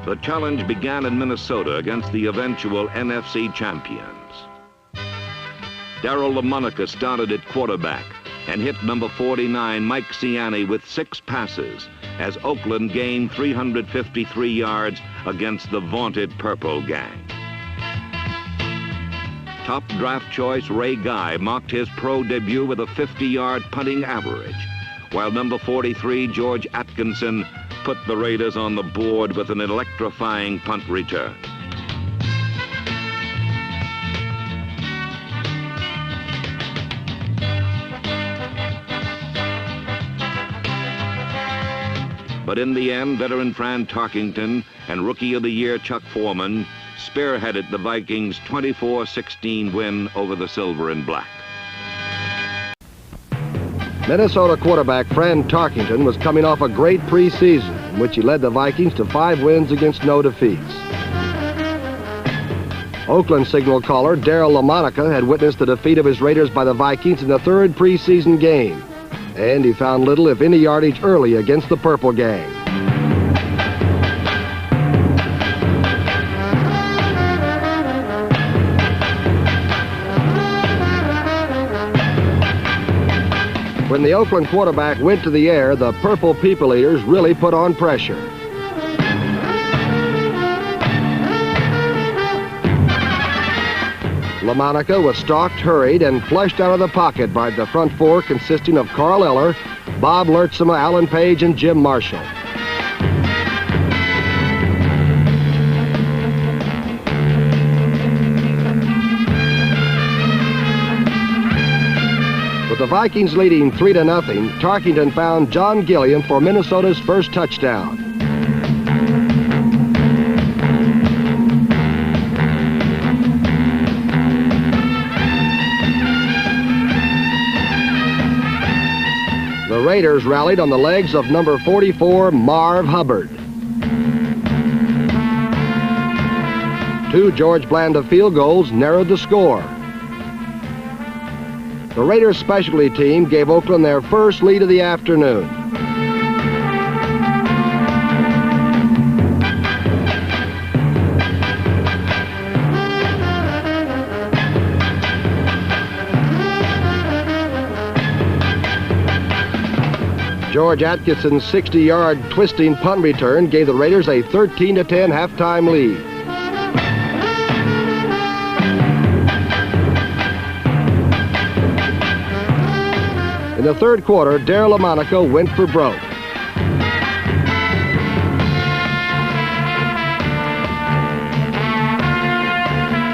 The challenge began in Minnesota against the eventual NFC champions. Darryl LaMonica started at quarterback and hit number 49, Mike Ciani, with 6 passes as Oakland gained 353 yards against the vaunted Purple Gang. Top draft choice Ray Guy marked his pro debut with a 50-yard punting average, while number 43, George Atkinson, put the Raiders on the board with an electrifying punt return. But in the end, veteran Fran Tarkington and Rookie of the Year Chuck Foreman spearheaded the Vikings' 24-16 win over the Silver and Black. Minnesota quarterback Fran Tarkington was coming off a great preseason in which he led the Vikings to 5 wins against no defeats. Oakland signal caller Darryl LaMonica had witnessed the defeat of his Raiders by the Vikings in the 3rd preseason game, and he found little if any yardage early against the Purple Gang. When the Oakland quarterback went to the air, the Purple People Eaters really put on pressure. LaMonica was stalked, hurried, and flushed out of the pocket by the front 4 consisting of Carl Eller, Bob Lertzema, Alan Page, and Jim Marshall. With the Vikings leading 3-0, Tarkington found John Gilliam for Minnesota's first touchdown. The Raiders rallied on the legs of number 44, Marv Hubbard. 2 George Blanda field goals narrowed the score. The Raiders' specialty team gave Oakland their first lead of the afternoon. George Atkinson's 60-yard twisting punt return gave the Raiders a 13-10 halftime lead. In the 3rd quarter, Darryl LaMonica went for broke.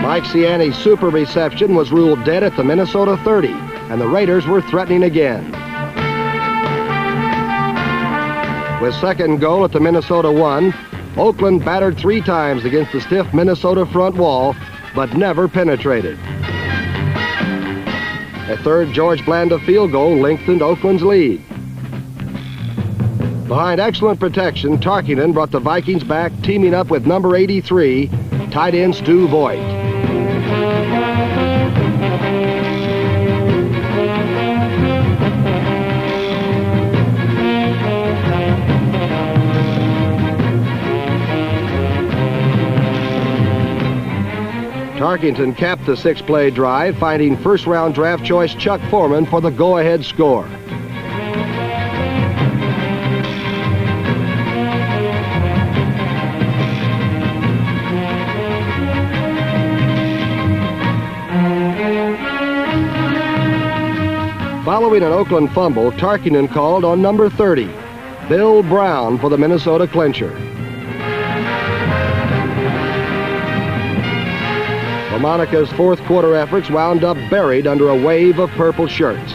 Mike Ciani's super reception was ruled dead at the Minnesota 30, and the Raiders were threatening again. With 2nd goal at the Minnesota 1, Oakland battered 3 times against the stiff Minnesota front wall, but never penetrated. A 3rd George Blanda field goal lengthened Oakland's lead. Behind excellent protection, Tarkington brought the Vikings back, teaming up with number 83, tight end Stu Voigt. Tarkington capped the 6-play drive, finding first-round draft choice Chuck Foreman for the go-ahead score. Following an Oakland fumble, Tarkington called on number 30, Bill Brown, for the Minnesota clincher. LaMonica's 4th quarter efforts wound up buried under a wave of purple shirts.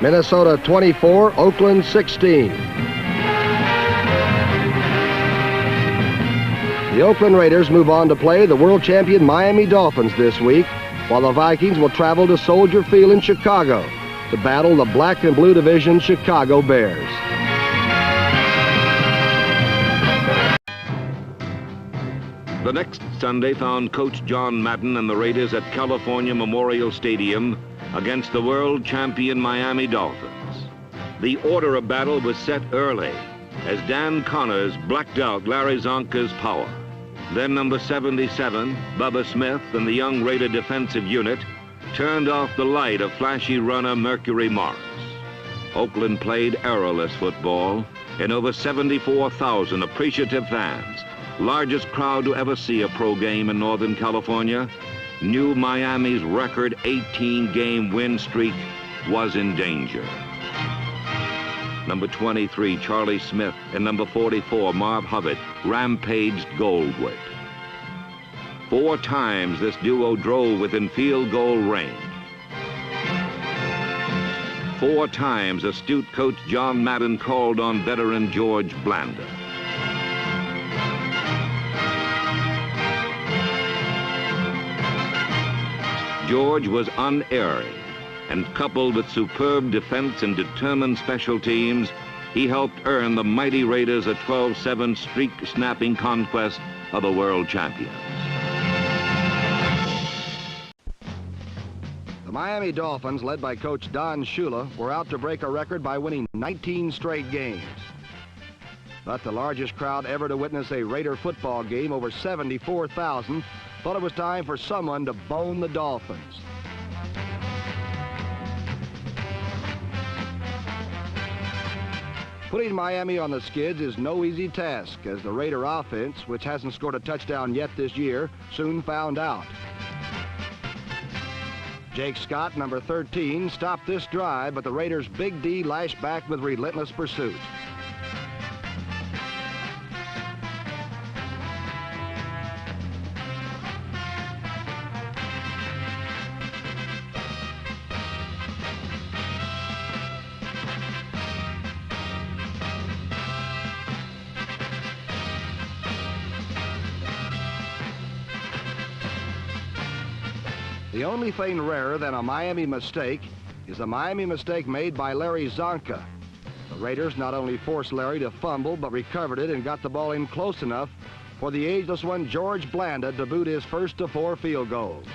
Minnesota 24, Oakland 16. The Oakland Raiders move on to play the world champion Miami Dolphins this week, while the Vikings will travel to Soldier Field in Chicago to battle the Black and Blue Division Chicago Bears. The next Sunday found Coach John Madden and the Raiders at California Memorial Stadium against the world champion Miami Dolphins. The order of battle was set early as Dan Connors blacked out Larry Zonka's power. Then number 77, Bubba Smith, and the young Raider defensive unit turned off the light of flashy runner Mercury Morris. Oakland played errorless football in over 74,000 appreciative fans, largest crowd to ever see a pro game in Northern California. Knew Miami's record 18-game win streak was in danger. Number 23, Charlie Smith, and number 44, Marv Hubbard, rampaged goalward. 4 times this duo drove within field goal range. 4 times astute coach John Madden called on veteran George Blanda. George was unerring, and coupled with superb defense and determined special teams, he helped earn the mighty Raiders a 12-7 streak-snapping conquest of the world champions. The Miami Dolphins, led by coach Don Shula, were out to break a record by winning 19 straight games. But the largest crowd ever to witness a Raider football game, over 74,000, thought it was time for someone to bone the Dolphins. Putting Miami on the skids is no easy task, as the Raider offense, which hasn't scored a touchdown yet this year, soon found out. Jake Scott, number 13, stopped this drive, but the Raiders' Big D lashed back with relentless pursuit. The only thing rarer than a Miami mistake is a Miami mistake made by Larry Zonka. The Raiders not only forced Larry to fumble, but recovered it and got the ball in close enough for the ageless one George Blanda to boot his first of 4 field goals.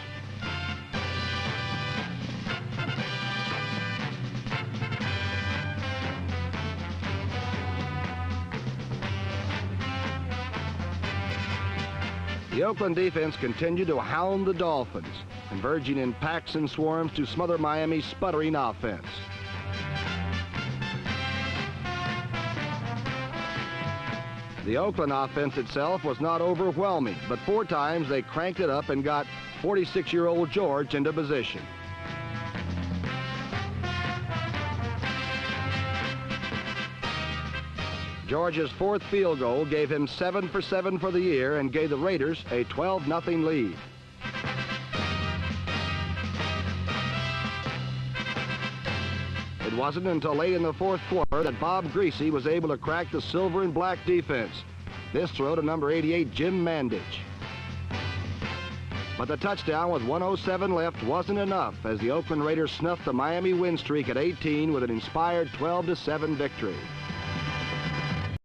The Oakland defense continued to hound the Dolphins, converging in packs and swarms to smother Miami's sputtering offense. The Oakland offense itself was not overwhelming, but 4 times they cranked it up and got 46-year-old George into position. George's 4th field goal gave him 7 for 7 for the year and gave the Raiders a 12-0 lead. It wasn't until late in the 4th quarter that Bob Greasy was able to crack the silver and black defense. This throw to number 88, Jim Mandich. But the touchdown with 1:07 left wasn't enough, as the Oakland Raiders snuffed the Miami win streak at 18 with an inspired 12-7 victory.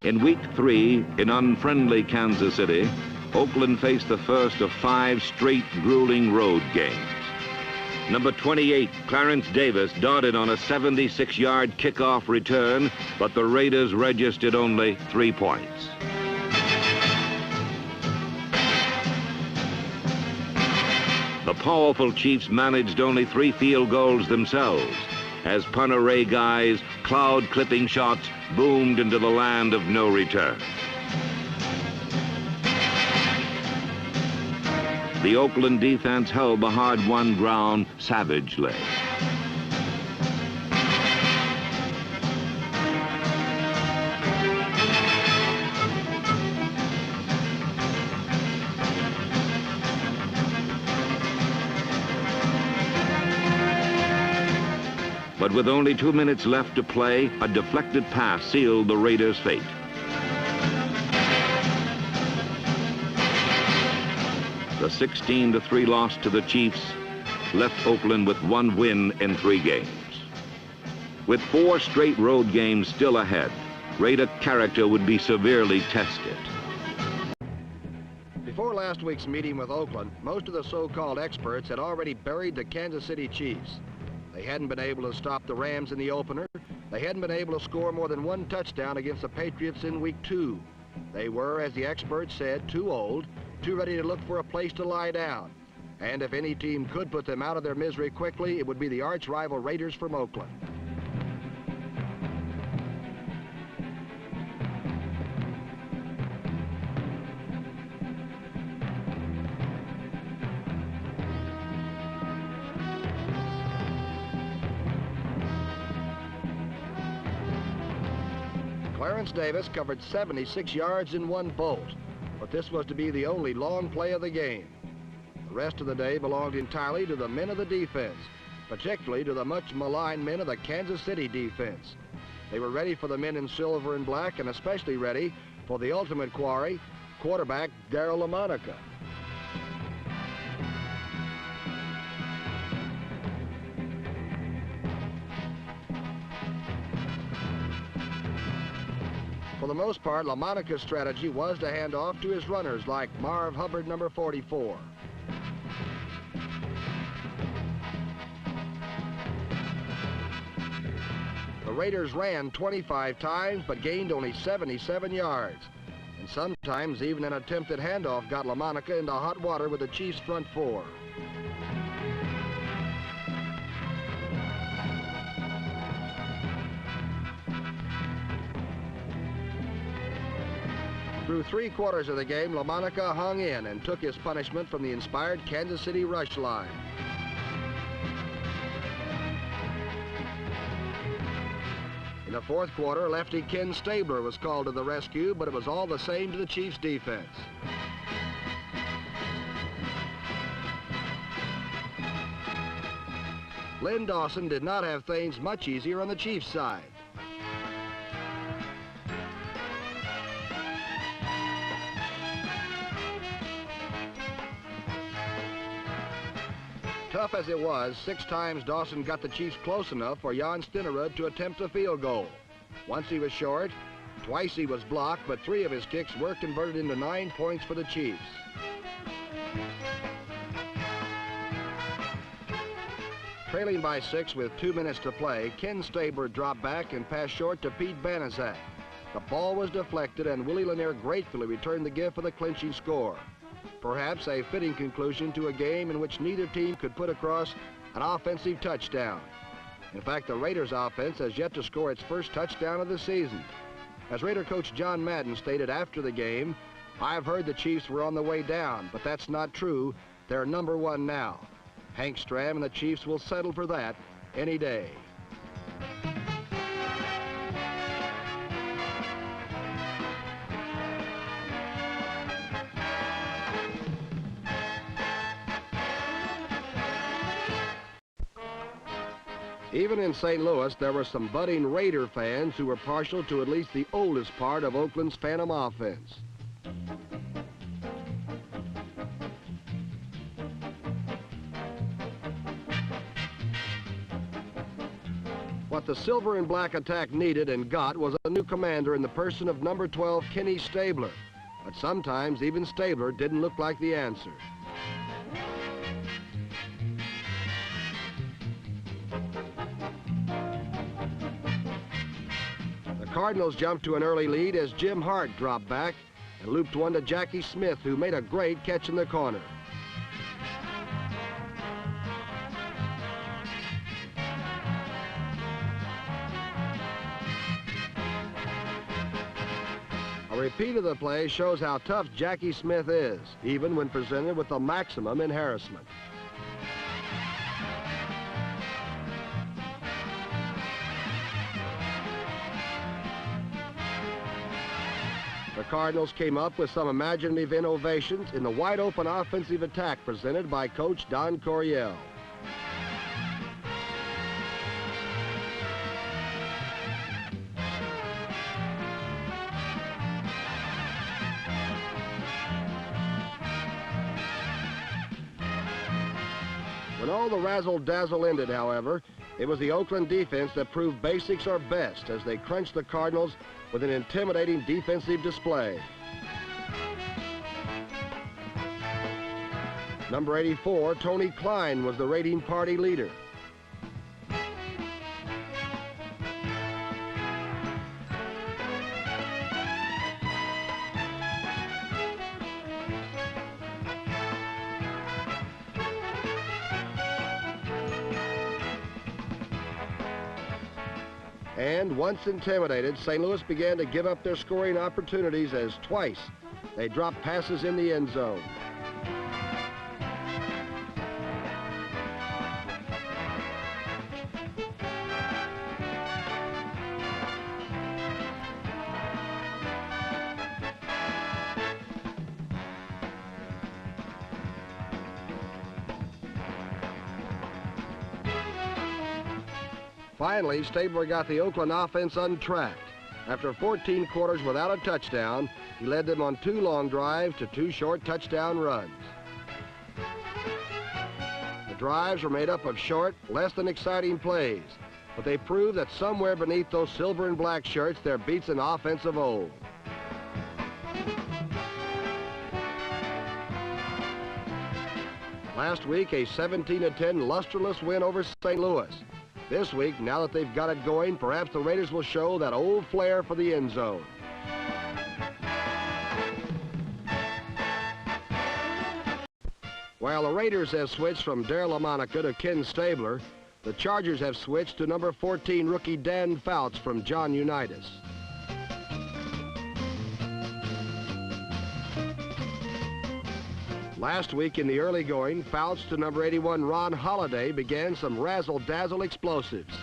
In week 3 in unfriendly Kansas City, Oakland faced the first of 5 straight grueling road games. Number 28, Clarence Davis, darted on a 76-yard kickoff return, but the Raiders registered only 3 points. The powerful Chiefs managed only 3 field goals themselves, as punter Ray Guy's cloud-clipping shots boomed into the land of no return. The Oakland defense held the hard-won ground savagely. But with only 2 minutes left to play, a deflected pass sealed the Raiders' fate. The 16-3 loss to the Chiefs left Oakland with 1 win in 3 games. With 4 straight road games still ahead, Raider character would be severely tested. Before last week's meeting with Oakland, most of the so-called experts had already buried the Kansas City Chiefs. They hadn't been able to stop the Rams in the opener. They hadn't been able to score more than one touchdown against the Patriots in Week 2. They were, as the experts said, too old, too ready to look for a place to lie down. And if any team could put them out of their misery quickly, it would be the arch-rival Raiders from Oakland. Clarence Davis covered 76 yards in one bolt, but this was to be the only long play of the game. The rest of the day belonged entirely to the men of the defense, particularly to the much maligned men of the Kansas City defense. They were ready for the men in silver and black, and especially ready for the ultimate quarry, quarterback Daryle Lamonica. For the most part, Lamonica's strategy was to hand off to his runners like Marv Hubbard, number 44. The Raiders ran 25 times but gained only 77 yards. And sometimes even an attempted handoff got Lamonica into hot water with the Chiefs' front four. Through 3/4 of the game, Lamonica hung in and took his punishment from the inspired Kansas City rush line. In the 4th quarter, lefty Ken Stabler was called to the rescue, but it was all the same to the Chiefs' defense. Lynn Dawson did not have things much easier on the Chiefs' side. Tough as it was, 6 times Dawson got the Chiefs close enough for Jan Stenerud to attempt a field goal. Once he was short, twice he was blocked, but 3 of his kicks were converted into 9 points for the Chiefs. Trailing by 6 with 2 minutes to play, Ken Stabler dropped back and passed short to Pete Banaszak. The ball was deflected, and Willie Lanier gratefully returned the gift for the clinching score. Perhaps a fitting conclusion to a game in which neither team could put across an offensive touchdown. In fact, the Raiders' offense has yet to score its first touchdown of the season. As Raider coach John Madden stated after the game, "I've heard the Chiefs were on the way down, but that's not true. They're number 1 now. Hank Stram and the Chiefs will settle for that any day." Even in St. Louis, there were some budding Raider fans who were partial to at least the oldest part of Oakland's Phantom offense. What the silver and black attack needed and got was a new commander in the person of number 12, Kenny Stabler. But sometimes even Stabler didn't look like the answer. The Cardinals jumped to an early lead as Jim Hart dropped back and looped one to Jackie Smith, who made a great catch in the corner. A repeat of the play shows how tough Jackie Smith is, even when presented with the maximum embarrassment. The Cardinals came up with some imaginative innovations in the wide-open offensive attack presented by Coach Don Coryell. When all the razzle-dazzle ended, however, it was the Oakland defense that proved basics are best as they crunched the Cardinals with an intimidating defensive display. Number 84, Tony Klein, was the raiding party leader. And once intimidated, St. Louis began to give up their scoring opportunities as twice they dropped passes in the end zone. Finally, Stabler got the Oakland offense untracked. After 14 quarters without a touchdown, he led them on 2 long drives to 2 short touchdown runs. The drives were made up of short, less than exciting plays, but they proved that somewhere beneath those silver and black shirts there beats an offense of old. Last week, a 17-10 lusterless win over St. Louis. This week, now that they've got it going, perhaps the Raiders will show that old flair for the end zone. While the Raiders have switched from Darryl LaMonica to Ken Stabler, the Chargers have switched to number 14 rookie Dan Fouts from John Unitas. Last week in the early going, Fouts to number 81 Ron Holiday began some razzle-dazzle explosives.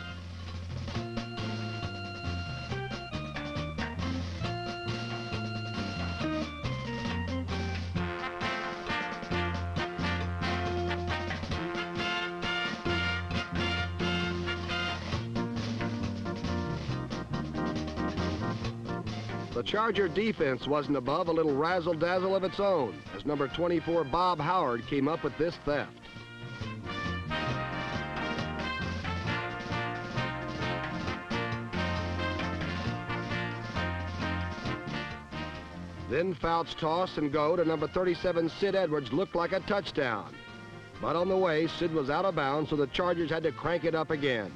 The Charger defense wasn't above a little razzle-dazzle of its own as number 24 Bob Howard came up with this theft. Then Fouts' toss and go to number 37 Sid Edwards looked like a touchdown. But on the way, Sid was out of bounds, so the Chargers had to crank it up again.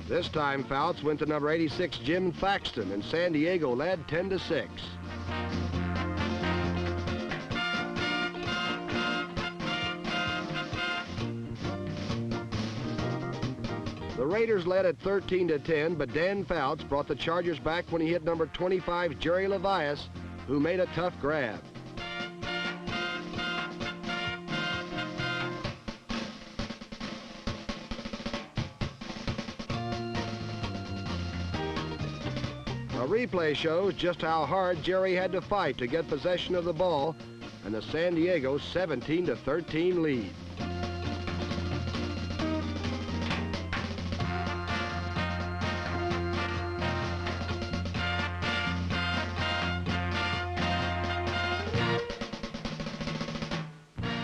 This time, Fouts went to number 86, Jim Thaxton, and San Diego led 10-6. The Raiders led at 13-10, but Dan Fouts brought the Chargers back when he hit number 25, Jerry Levias, who made a tough grab. A replay shows just how hard Jerry had to fight to get possession of the ball, and the San Diego 17-13 lead.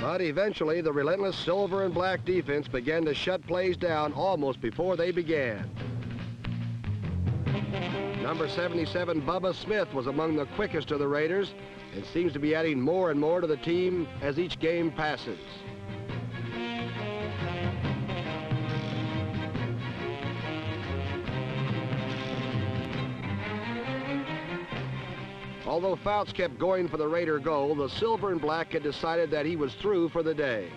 But eventually, the relentless silver and black defense began to shut plays down almost before they began. Number 77, Bubba Smith, was among the quickest of the Raiders and seems to be adding more and more to the team as each game passes. Although Fouts kept going for the Raider goal, the silver and black had decided that he was through for the day.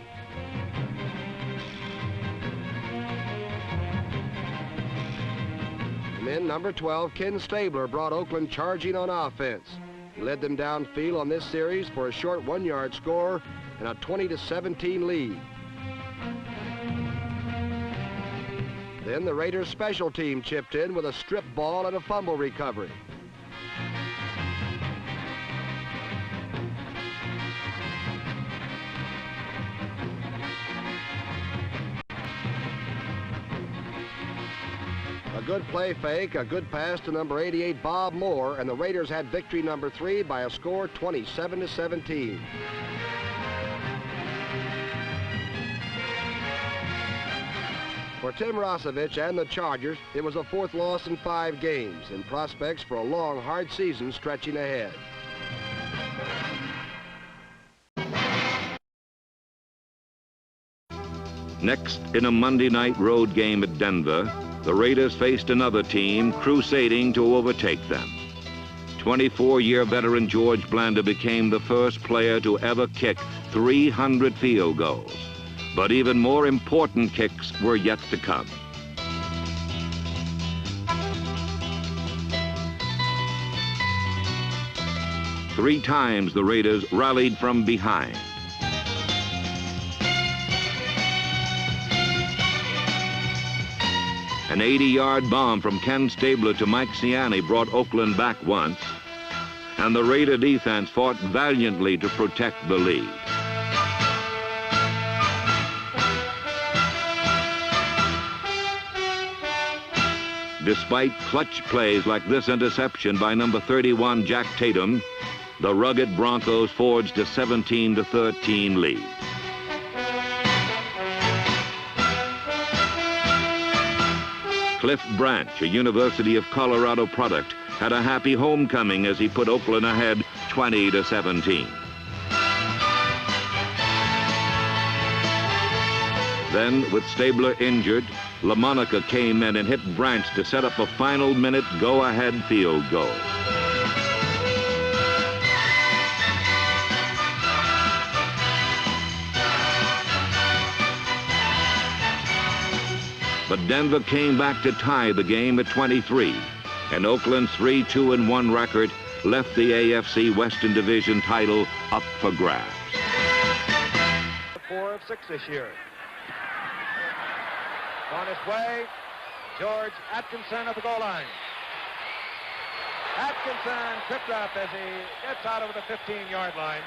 And then number 12, Ken Stabler, brought Oakland charging on offense. He led them downfield on this series for a short 1-yard score and a 20-17 lead. Then the Raiders' special team chipped in with a strip ball and a fumble recovery. A good play fake, a good pass to number 88, Bob Moore, and the Raiders had victory number 3 by a score 27-17. For Tim Rosevich and the Chargers, it was a 4th loss in 5 games and prospects for a long, hard season stretching ahead. Next, in a Monday night road game at Denver, the Raiders faced another team crusading to overtake them. 24-year veteran George Blanda became the first player to ever kick 300 field goals. But even more important kicks were yet to come. Three times the Raiders rallied from behind. An 80-yard bomb from Ken Stabler to Mike Ciani brought Oakland back once, and the Raider defense fought valiantly to protect the lead. Despite clutch plays like this interception by number 31 Jack Tatum, the rugged Broncos forged a 17-13 lead. Cliff Branch, a University of Colorado product, had a happy homecoming as he put Oakland ahead 20-17. Then, with Stabler injured, LaMonica came in and hit Branch to set up a final minute go-ahead field goal. But Denver came back to tie the game at 23, and Oakland's 3-2-1 record left the AFC Western Division title up for grabs. 4 of 6 this year. On his way, George Atkinson at the goal line. Atkinson tripped up as he gets out over the 15-yard line.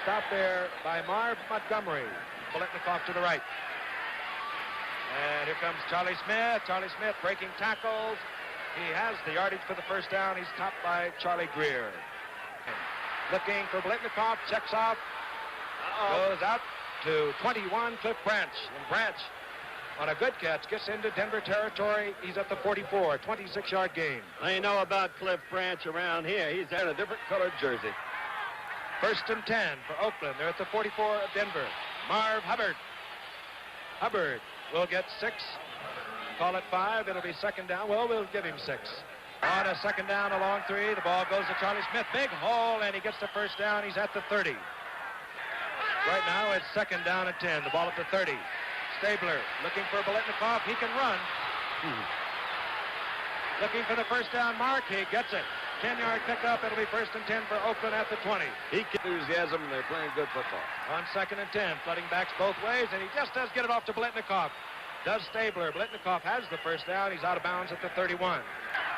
Stopped there by Marv Montgomery. Biletnikoff to the right. And here comes Charlie Smith. Charlie Smith breaking tackles. He has the yardage for the first down. He's topped by Charlie Greer. Looking for Biletnikoff. Checks off. Goes out to 21, Cliff Branch. And Branch, on a good catch, gets into Denver territory. He's at the 44, 26-yard gain. I know about Cliff Branch around here. He's in a different colored jersey. 1st and 10 for Oakland. They're at the 44 of Denver. Marv Hubbard. Hubbard will get 6. Call it 5. It'll be second down. Well, we'll give him 6. On a second down, a long 3. The ball goes to Charlie Smith. Big hole, and he gets the first down. He's at the 30. Right now, it's second down and 10. The ball at the 30. Stabler looking for Biletnikoff. He can run. Looking for the first down mark. He gets it. 10-yard pickup. It'll be 1st and 10 for Oakland at the 20. He gets enthusiasm, and they're playing good football. On 2nd and 10, flooding backs both ways, and he just does get it off to Biletnikoff. Does Stabler. Biletnikoff has the first down. He's out of bounds at the 31.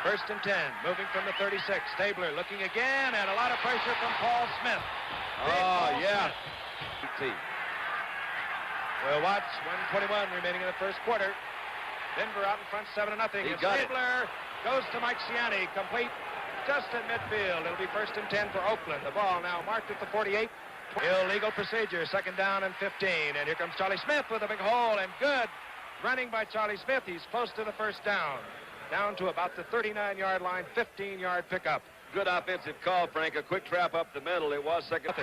1st and 10, moving from the 36. Stabler looking again, and a lot of pressure from Paul Smith. Oh, yeah. We'll watch 1:21 remaining in the first quarter. Denver out in front 7-0. And Stabler goes to Mike Ciani, complete just at midfield. It'll be 1st and 10 for Oakland. The ball now marked at the 48. Illegal procedure, second down and 15. And here comes Charlie Smith with a big hole, and good running by Charlie Smith. He's close to the first down. Down to about the 39-yard line, 15-yard pickup. Good offensive call, Frank. A quick trap up the middle. It was second.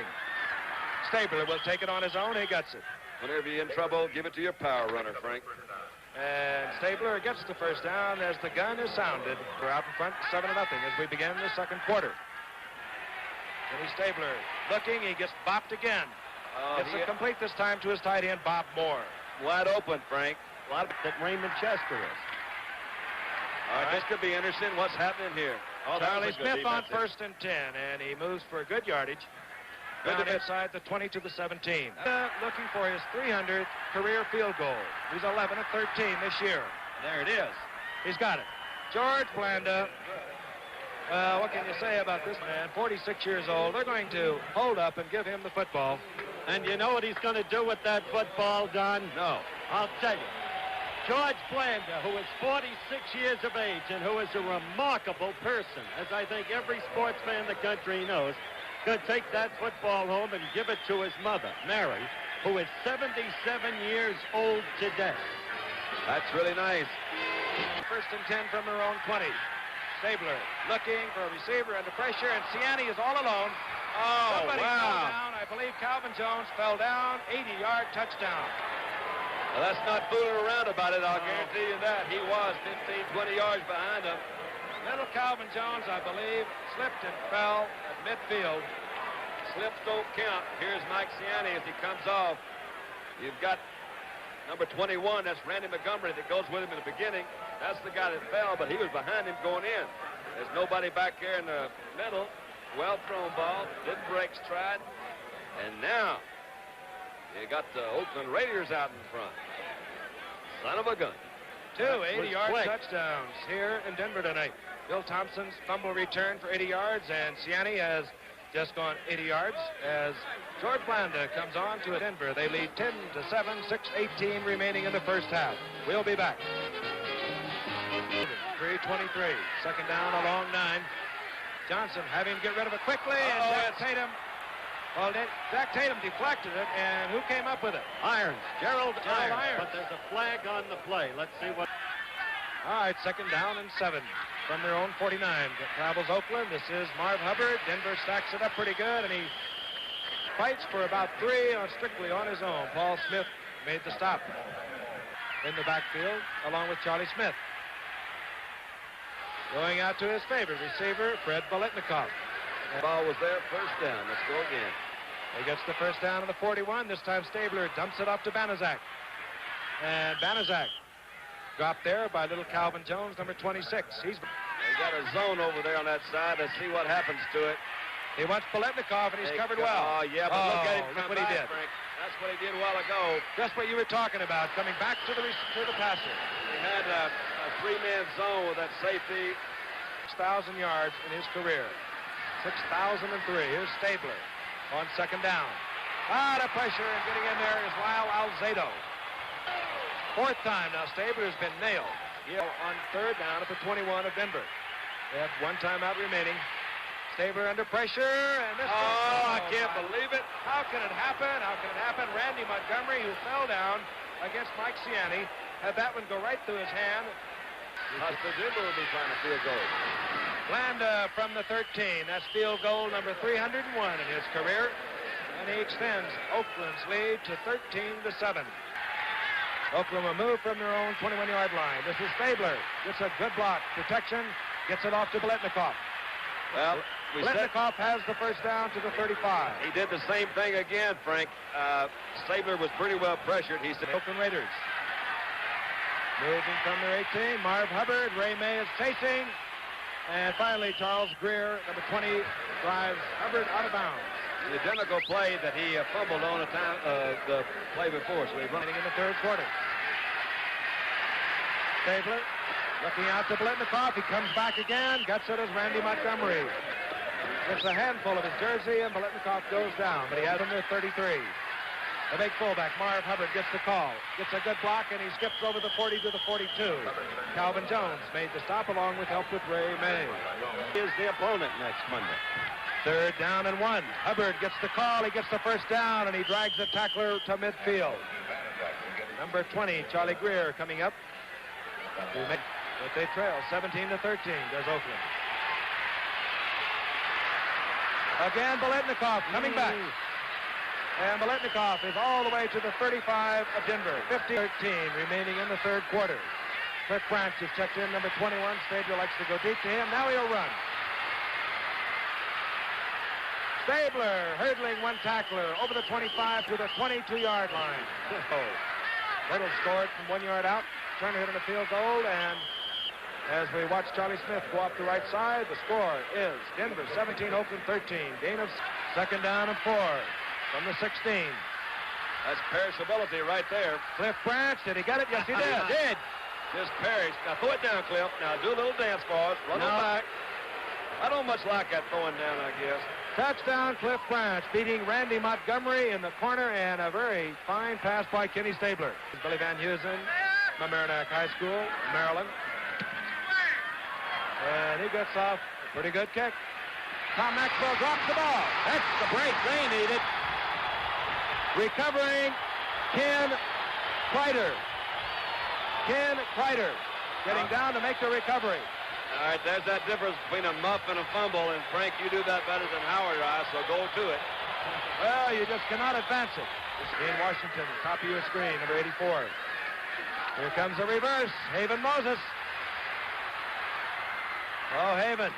Stabler will take it on his own. He gets it. Whenever you're in trouble, give it to your power runner, Frank. And Stabler gets the first down as the gun is sounded. We're out in front 7-0 as we begin the second quarter. Kenny Stabler looking. He gets bopped again. Gets it complete this time to his tight end, Bob Moore. Wide open, Frank. A lot that Raymond Chester is. All right, this could be interesting. What's happening here? Oh, Charlie Smith on 1st and 10, and he moves for good yardage. Down inside the 20 to the 17. Looking for his 300th career field goal. He's 11 of 13 this year. There it is. He's got it. George Blanda. Well, what can you say about this man? 46 years old. They're going to hold up and give him the football. And you know what he's going to do with that football, Don? No. I'll tell you. George Blanda, who is 46 years of age and who is a remarkable person, as I think every sports fan in the country knows, going to take that football home and give it to his mother, Mary, who is 77 years old today. That's really nice. 1st and 10 from their own 20. Stabler looking for a receiver under pressure, and Ciani is all alone. Oh, somebody fell down. I believe Calvin Jones fell down. 80-yard touchdown. Well, that's not fooling around about it. I'll guarantee you that. He was 15, 20 yards behind him. Little Calvin Jones, I believe, slipped and fell at midfield. Slips don't count. Here's Mike Ciani as he comes off. You've got number 21, that's Randy Montgomery, that goes with him in the beginning. That's the guy that fell, but he was behind him going in. There's nobody back here in the middle. Well thrown ball, didn't break stride. And now, you got the Oakland Raiders out in front. Son of a gun. 2 80-yard touchdowns here in Denver tonight. Bill Thompson's fumble return for 80 yards, and Ciani has just gone 80 yards as George Blanda comes on to Denver. They lead 10-7, 6:18 remaining in the first half. We'll be back. 3:23, second down, a long 9. Johnson having to get rid of it quickly, and Jack Tatum. Well, Jack Tatum deflected it, and who came up with it? Irons. Gerald Irons. Irons. But there's a flag on the play. Let's see what... All right, second down and 7 from their own 49. That travels Oakland. This is Marv Hubbard. Denver stacks it up pretty good, and he fights for about 3 strictly on his own. Paul Smith made the stop in the backfield, along with Charlie Smith. Going out to his favorite receiver, Fred Biletnikoff. The ball was there, first down. Let's go again. He gets the first down on the 41. This time Stabler dumps it off to Banaszak. And Banaszak dropped there by little Calvin Jones, number 26. They got a zone over there on that side. Let's see what happens to it. He wants Biletnikoff, and he's covered well. Oh, yeah, but look at him. Look what he did. Frank. That's what he did a while ago. Just what you were talking about, coming back to the passer. He had a 3-man zone with that safety. 6,000 yards in his career. 6,003. Here's Stabler on second down. The pressure, and getting in there is Lyle Alzado. Fourth time now. Stabler has been nailed. On third down at the 21 of Denver. They have 1 timeout remaining. Stabler under pressure, and this I can't believe it. How can it happen? How can it happen? Randy Montgomery, who fell down against Mike Ciani, had that one go right through his hand. Denver will be trying to field goal. Blanda from the 13. That's field goal number 301 in his career. And he extends Oakland's lead to 13-7. Oakland will move from their own 21-yard line. This is Stabler. Gets a good block. Protection. Gets it off to Biletnikoff. Well, Biletnikoff has the first down to the 35. He did the same thing again, Frank. Stabler was pretty well pressured. He said, Oakland Raiders. Moving from their 18. Marv Hubbard. Ray May is chasing. And finally, Charles Greer, number 20, drives Hubbard out of bounds. The identical play that he fumbled on the play before, so he's running in the third quarter. Stabler looking out to Biletnikoff. He comes back again. Gets it as Randy Montgomery. Gets a handful of his jersey, and Biletnikoff goes down, but he has him there 33. The big fullback, Marv Hubbard, gets the call. Gets a good block, and he skips over the 40 to the 42. Calvin Jones made the stop along with help with Ray May. Is the opponent next Monday. Third down and 1. Hubbard gets the call. He gets the first down, and he drags the tackler to midfield. Number 20, Charlie Greer, coming up. But they trail 17-13, does Oakland. Again, Biletnikoff coming back. And Biletnikoff is all the way to the 35 of Denver. 50-13 remaining in the third quarter. Cliff Branch is checked in, number 21. Stabler likes to go deep to him. Now he'll run. Stabler hurdling one tackler over the 25 to the 22-yard line. Little scored from 1 yard out. Turner hit on a field goal, and as we watch Charlie Smith go up the right side, the score is Denver 17, Oakland 13. Gain of second down and 4 from the 16. That's perishability right there. Cliff Branch, did he get it? Yes, he did. Just perished. Now throw it down, Cliff. Now do a little dance for us. Run back. I don't much like that throwing down, I guess. Touchdown, Cliff Branch, beating Randy Montgomery in the corner, and a very fine pass by Kenny Stabler. Billy Van Heusen, Mamaroneck High School, Maryland. And he gets off a pretty good kick. Tom Maxwell drops the ball. That's the break they needed. Recovering, Ken Kreider. Ken Kreider getting down to make the recovery. All right, there's that difference between a muff and a fumble, and Frank, you do that better than Howard or I, so go to it. Well, you just cannot advance it. This is Dean Washington, top of your screen, number 84. Here comes the reverse, Haven Moses. Oh, Haven.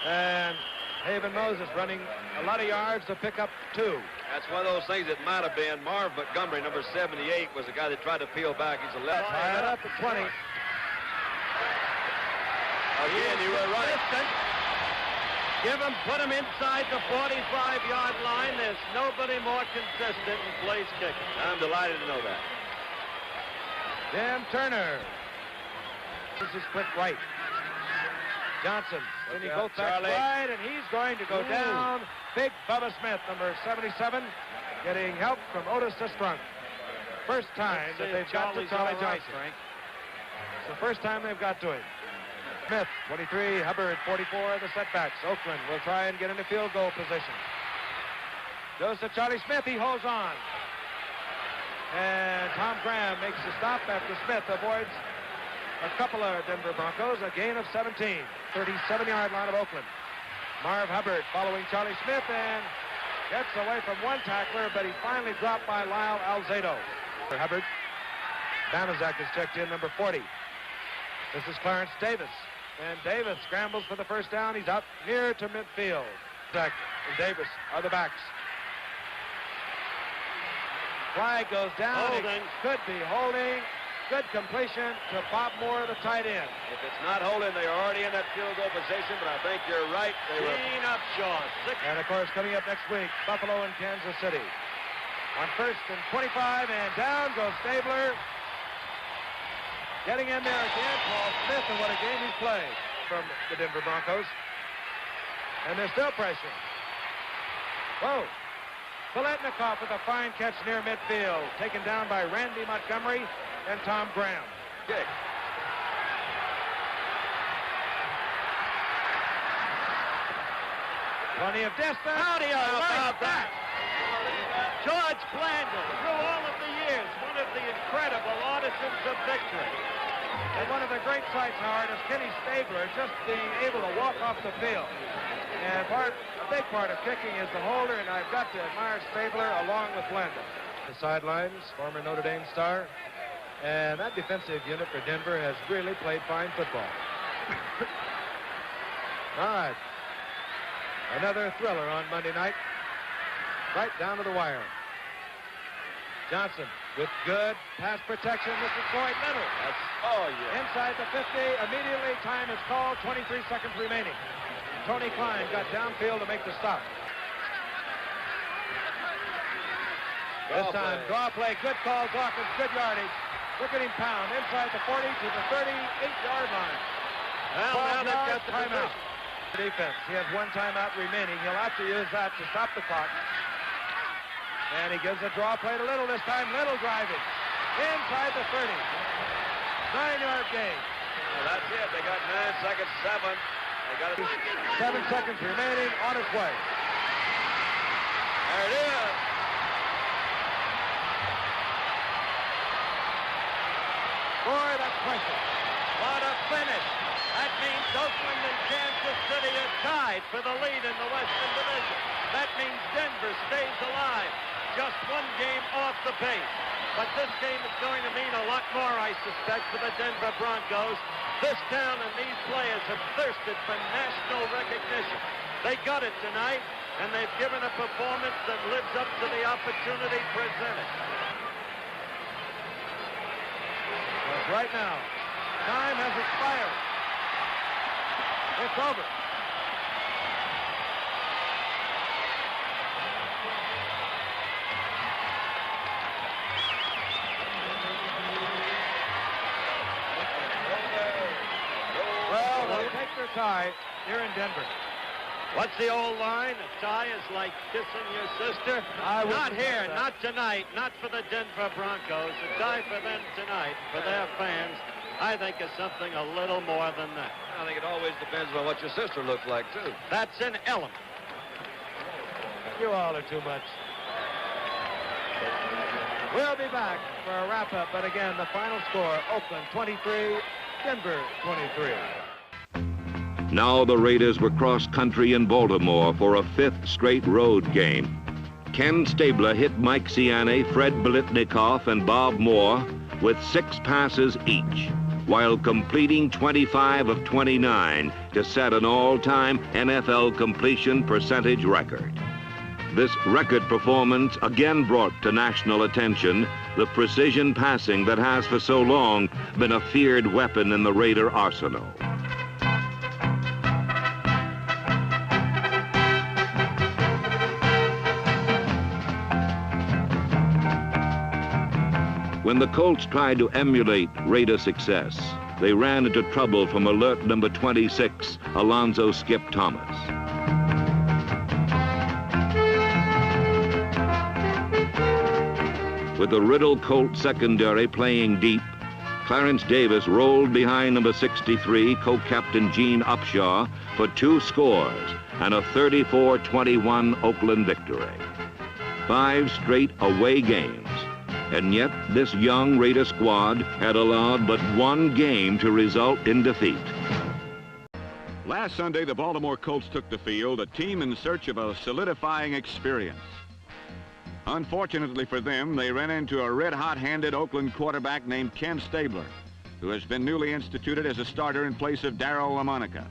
And Haven Moses running a lot of yards to pick up 2. That's one of those things that might have been. Marv Montgomery, number 78, was the guy that tried to peel back. He's a left. Tied up at 20. Again, you were right. Put him inside the 45-yard line. There's nobody more consistent in place kicking. I'm delighted to know that. Dan Turner. This is quick right. Johnson. Then he goes back right, and he's going to go down. Big Bubba Smith, number 77, getting help from Otis Sistrunk. First time that they've got to Charlie Johnson. It's the first time they've got to him. Smith, 23, Hubbard, 44, the setbacks. Oakland will try and get into field goal position. Goes to Charlie Smith, he holds on. And Tom Graham makes a stop after Smith avoids a couple of Denver Broncos, a gain of 17, 37-yard line of Oakland. Marv Hubbard following Charlie Smith and gets away from one tackler, but he's finally dropped by Lyle Alzado. For Hubbard, Banaszak is checked in, number 40. This is Clarence Davis. And Davis scrambles for the first down. He's out near to midfield. Zach and Davis are the backs. Flag goes down. Holding. It could be holding. Good completion to Bob Moore, the tight end. If it's not holding, they are already in that field goal position, but I think you're right. Clean up, Shaw. And, of course, coming up next week, Buffalo and Kansas City. On 1st and 25, and down goes Stabler. Getting in there again, Paul Smith, and what a game he's played from the Denver Broncos. And they're still pressuring. Whoa. Biletnikoff with a fine catch near midfield, taken down by Randy Montgomery and Tom Graham. Kick. Plenty of distance. How do you like that? George Blandel, through all of the years, one of the incredible artisans of victory. And one of the great sights, Howard, is Kenny Stabler just being able to walk off the field. And a big part of kicking is the holder, and I've got to admire Stabler along with Blandel. The sidelines, former Notre Dame star. And that defensive unit for Denver has really played fine football. All right. Another thriller on Monday night. Right down to the wire. Johnson with good pass protection. This is Floyd Little. Inside the 50. Immediately time is called. 23 seconds remaining. Tony Klein got downfield to make the stop. This time, draw play. Good call. Dawkins, good yardage. Look at him pound. Inside the 40 to the 38-yard line. Well, now they've got the timeout. Defense. He has one timeout remaining. He'll have to use that to stop the clock. And he gives a draw play to Little this time. Little driving. Inside the 30. 9-yard gain. Well, that's it. They got 9 seconds, 7. They got it. 7 seconds remaining on its way. There it is. Boy, that's pressure. What a finish. That means Oakland and Kansas City are tied for the lead in the Western Division. That means Denver stays alive. Just one game off the pace. But this game is going to mean a lot more, I suspect, for the Denver Broncos. This town and these players have thirsted for national recognition. They got it tonight, and they've given a performance that lives up to the opportunity presented. But right now, time has expired. It's over. Well, they'll take their tie here in Denver. What's the old line? A tie is like kissing your sister. Not here, not tonight, not for the Denver Broncos. A tie for them tonight, for their fans, I think is something a little more than that. I think it always depends on what your sister looks like, too. That's an element. You all are too much. We'll be back for a wrap-up, but again, the final score, Oakland 23, Denver 23. Now the Raiders were cross-country in Baltimore for a 5th straight road game. Ken Stabler hit Mike Ciani, Fred Biletnikoff, and Bob Moore with 6 passes each. while completing 25 of 29 to set an all-time NFL completion percentage record. This record performance again brought to national attention the precision passing that has for so long been a feared weapon in the Raider arsenal. When the Colts tried to emulate Raider success, they ran into trouble from alert number 26, Alonzo Skip Thomas. With the Riddle Colt secondary playing deep, Clarence Davis rolled behind number 63, co-captain Gene Upshaw, for 2 scores and a 34-21 Oakland victory. 5 straight away games. And yet, this young Raider squad had allowed but 1 game to result in defeat. Last Sunday, the Baltimore Colts took the field, a team in search of a solidifying experience. Unfortunately for them, they ran into a red-hot-handed Oakland quarterback named Ken Stabler, who has been newly instituted as a starter in place of Darryl LaMonica.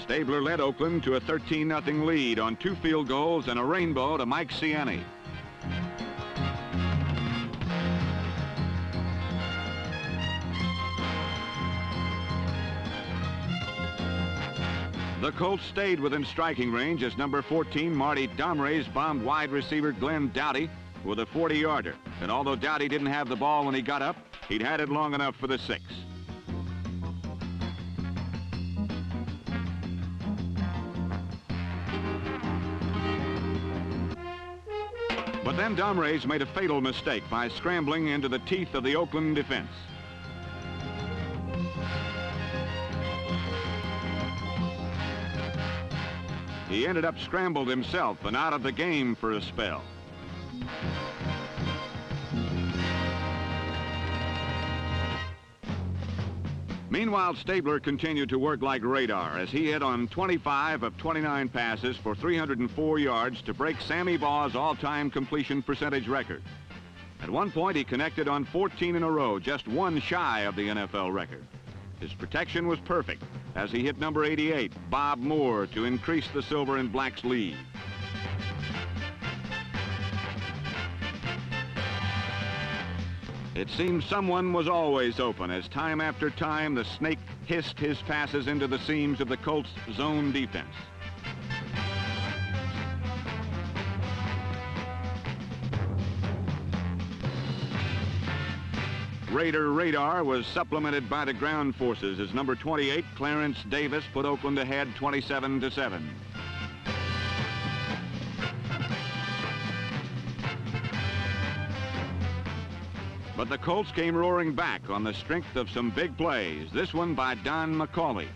Stabler led Oakland to a 13-0 lead on 2 field goals and a rainbow to Mike Ciani. The Colts stayed within striking range as number 14, Marty Domrey's bombed wide receiver Glenn Doughty with a 40-yarder. And although Doughty didn't have the ball when he got up, he'd had it long enough for the 6. But then Domrey's made a fatal mistake by scrambling into the teeth of the Oakland defense. He ended up scrambled himself and out of the game for a spell. Meanwhile, Stabler continued to work like radar as he hit on 25 of 29 passes for 304 yards to break Sammy Baugh's all-time completion percentage record. At one point, he connected on 14 in a row, just 1 shy of the NFL record. His protection was perfect as he hit number 88, Bob Moore, to increase the Silver and Black's lead. It seemed someone was always open as time after time the snake hissed his passes into the seams of the Colts' zone defense. Raider radar was supplemented by the ground forces as number 28, Clarence Davis, put Oakland ahead 27-7. But the Colts came roaring back on the strength of some big plays, this one by Don McCauley.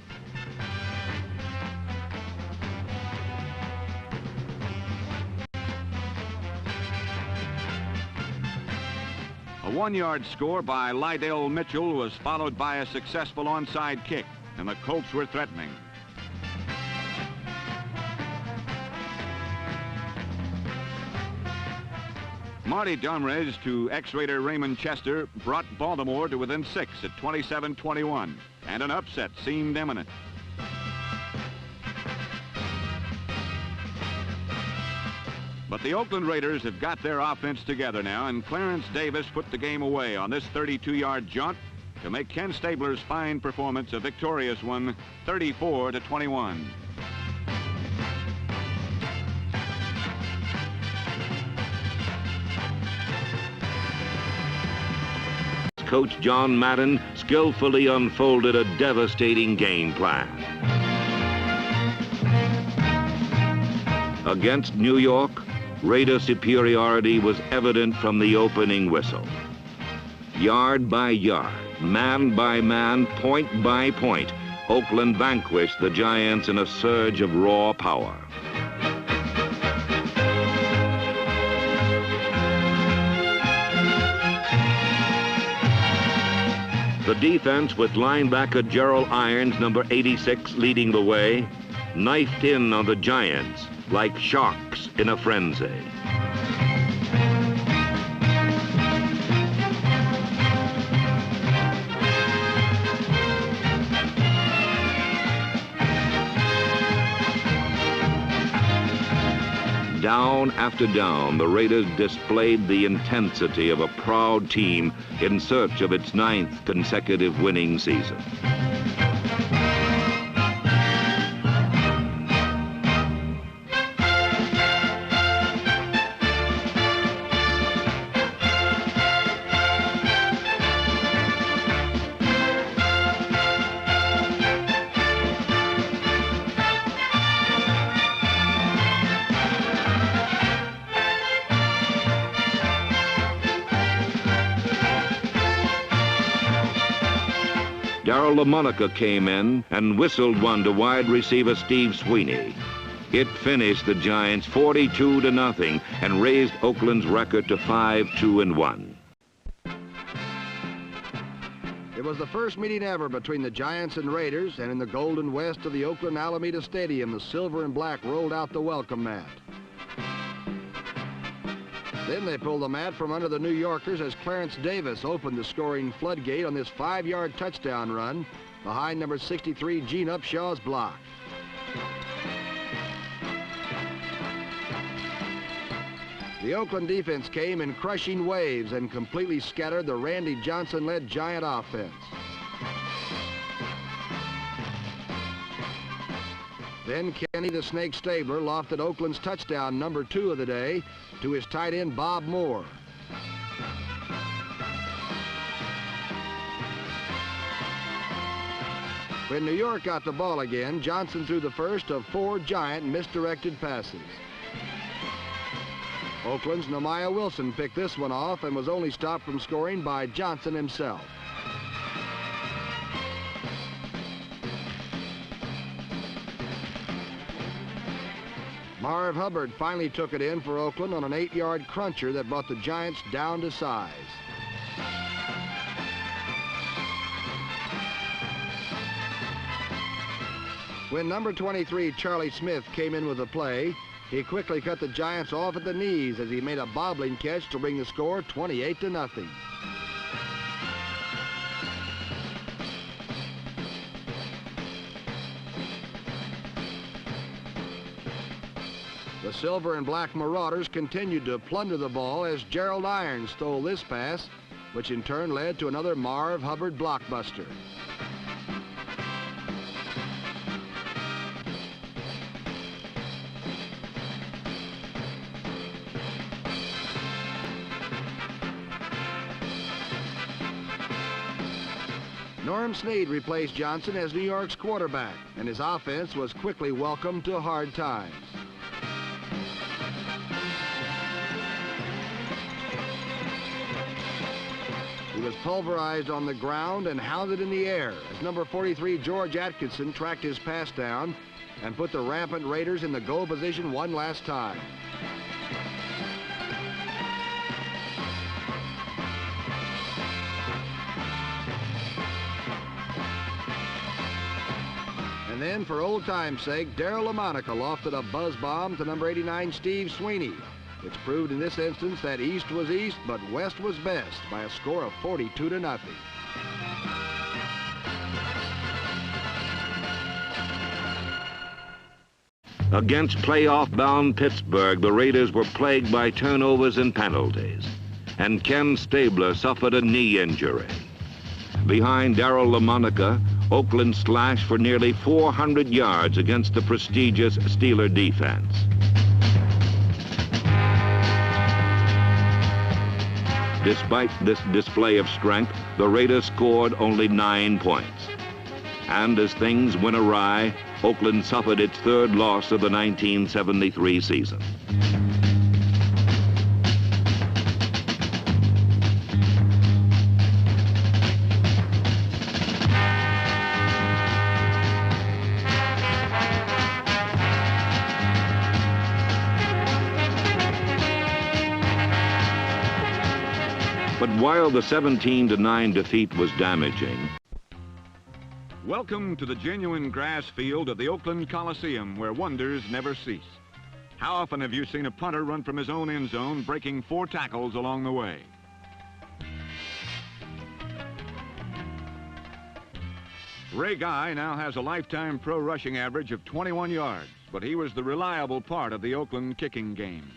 A 1-yard score by Lydell Mitchell was followed by a successful onside kick, and the Colts were threatening. Marty Domrez to ex-Raider Raymond Chester brought Baltimore to within 6 at 27-21, and an upset seemed imminent. But the Oakland Raiders have got their offense together now, and Clarence Davis put the game away on this 32-yard jaunt to make Ken Stabler's fine performance a victorious one, 34-21. Coach John Madden skillfully unfolded a devastating game plan. Against New York, Raider superiority was evident from the opening whistle. Yard by yard, man by man, point by point, Oakland vanquished the Giants in a surge of raw power. The defense, with linebacker Gerald Irons, number 86, leading the way, knifed in on the Giants like sharks in a frenzy. Down after down, the Raiders displayed the intensity of a proud team in search of its 9th consecutive winning season. Darryl LaMonica came in and whistled one to wide receiver Steve Sweeney. It finished the Giants 42-0 and raised Oakland's record to 5-2-1. It was the first meeting ever between the Giants and Raiders, and in the golden west of the Oakland Alameda Stadium, the silver and black rolled out the welcome mat. Then they pulled the mat from under the New Yorkers as Clarence Davis opened the scoring floodgate on this 5-yard touchdown run behind number 63 Gene Upshaw's block. The Oakland defense came in crushing waves and completely scattered the Randy Johnson-led Giant offense. Then Kenny the Snake Stabler lofted Oakland's touchdown number 2 of the day to his tight end Bob Moore. When New York got the ball again, Johnson threw the first of 4 Giant misdirected passes. Oakland's Nehemiah Wilson picked this one off and was only stopped from scoring by Johnson himself. Marv Hubbard finally took it in for Oakland on an 8-yard cruncher that brought the Giants down to size. When number 23 Charlie Smith came in with the play, he quickly cut the Giants off at the knees as he made a bobbling catch to bring the score 28-0. The silver and black Marauders continued to plunder the ball as Gerald Irons stole this pass, which in turn led to another Marv Hubbard blockbuster. Norm Snead replaced Johnson as New York's quarterback, and his offense was quickly welcomed to hard times. He was pulverized on the ground and hounded in the air as number 43 George Atkinson tracked his pass down and put the rampant Raiders in the goal position one last time. And then, for old time's sake, Darryl LaMonica lofted a buzz bomb to number 89 Steve Sweeney, which proved in this instance that East was East, but West was best by a score of 42-0. Against playoff-bound Pittsburgh, the Raiders were plagued by turnovers and penalties, and Ken Stabler suffered a knee injury. Behind Darryl LaMonica, Oakland slashed for nearly 400 yards against the prestigious Steeler defense. Despite this display of strength, the Raiders scored only 9 points. And as things went awry, Oakland suffered its 3rd loss of the 1973 season. But while the 17-9 defeat was damaging, Welcome to the genuine grass field of the Oakland Coliseum, where wonders never cease. How often have you seen a punter run from his own end zone, breaking 4 tackles along the way? Ray Guy now has a lifetime pro rushing average of 21 yards, but he was the reliable part of the Oakland kicking game.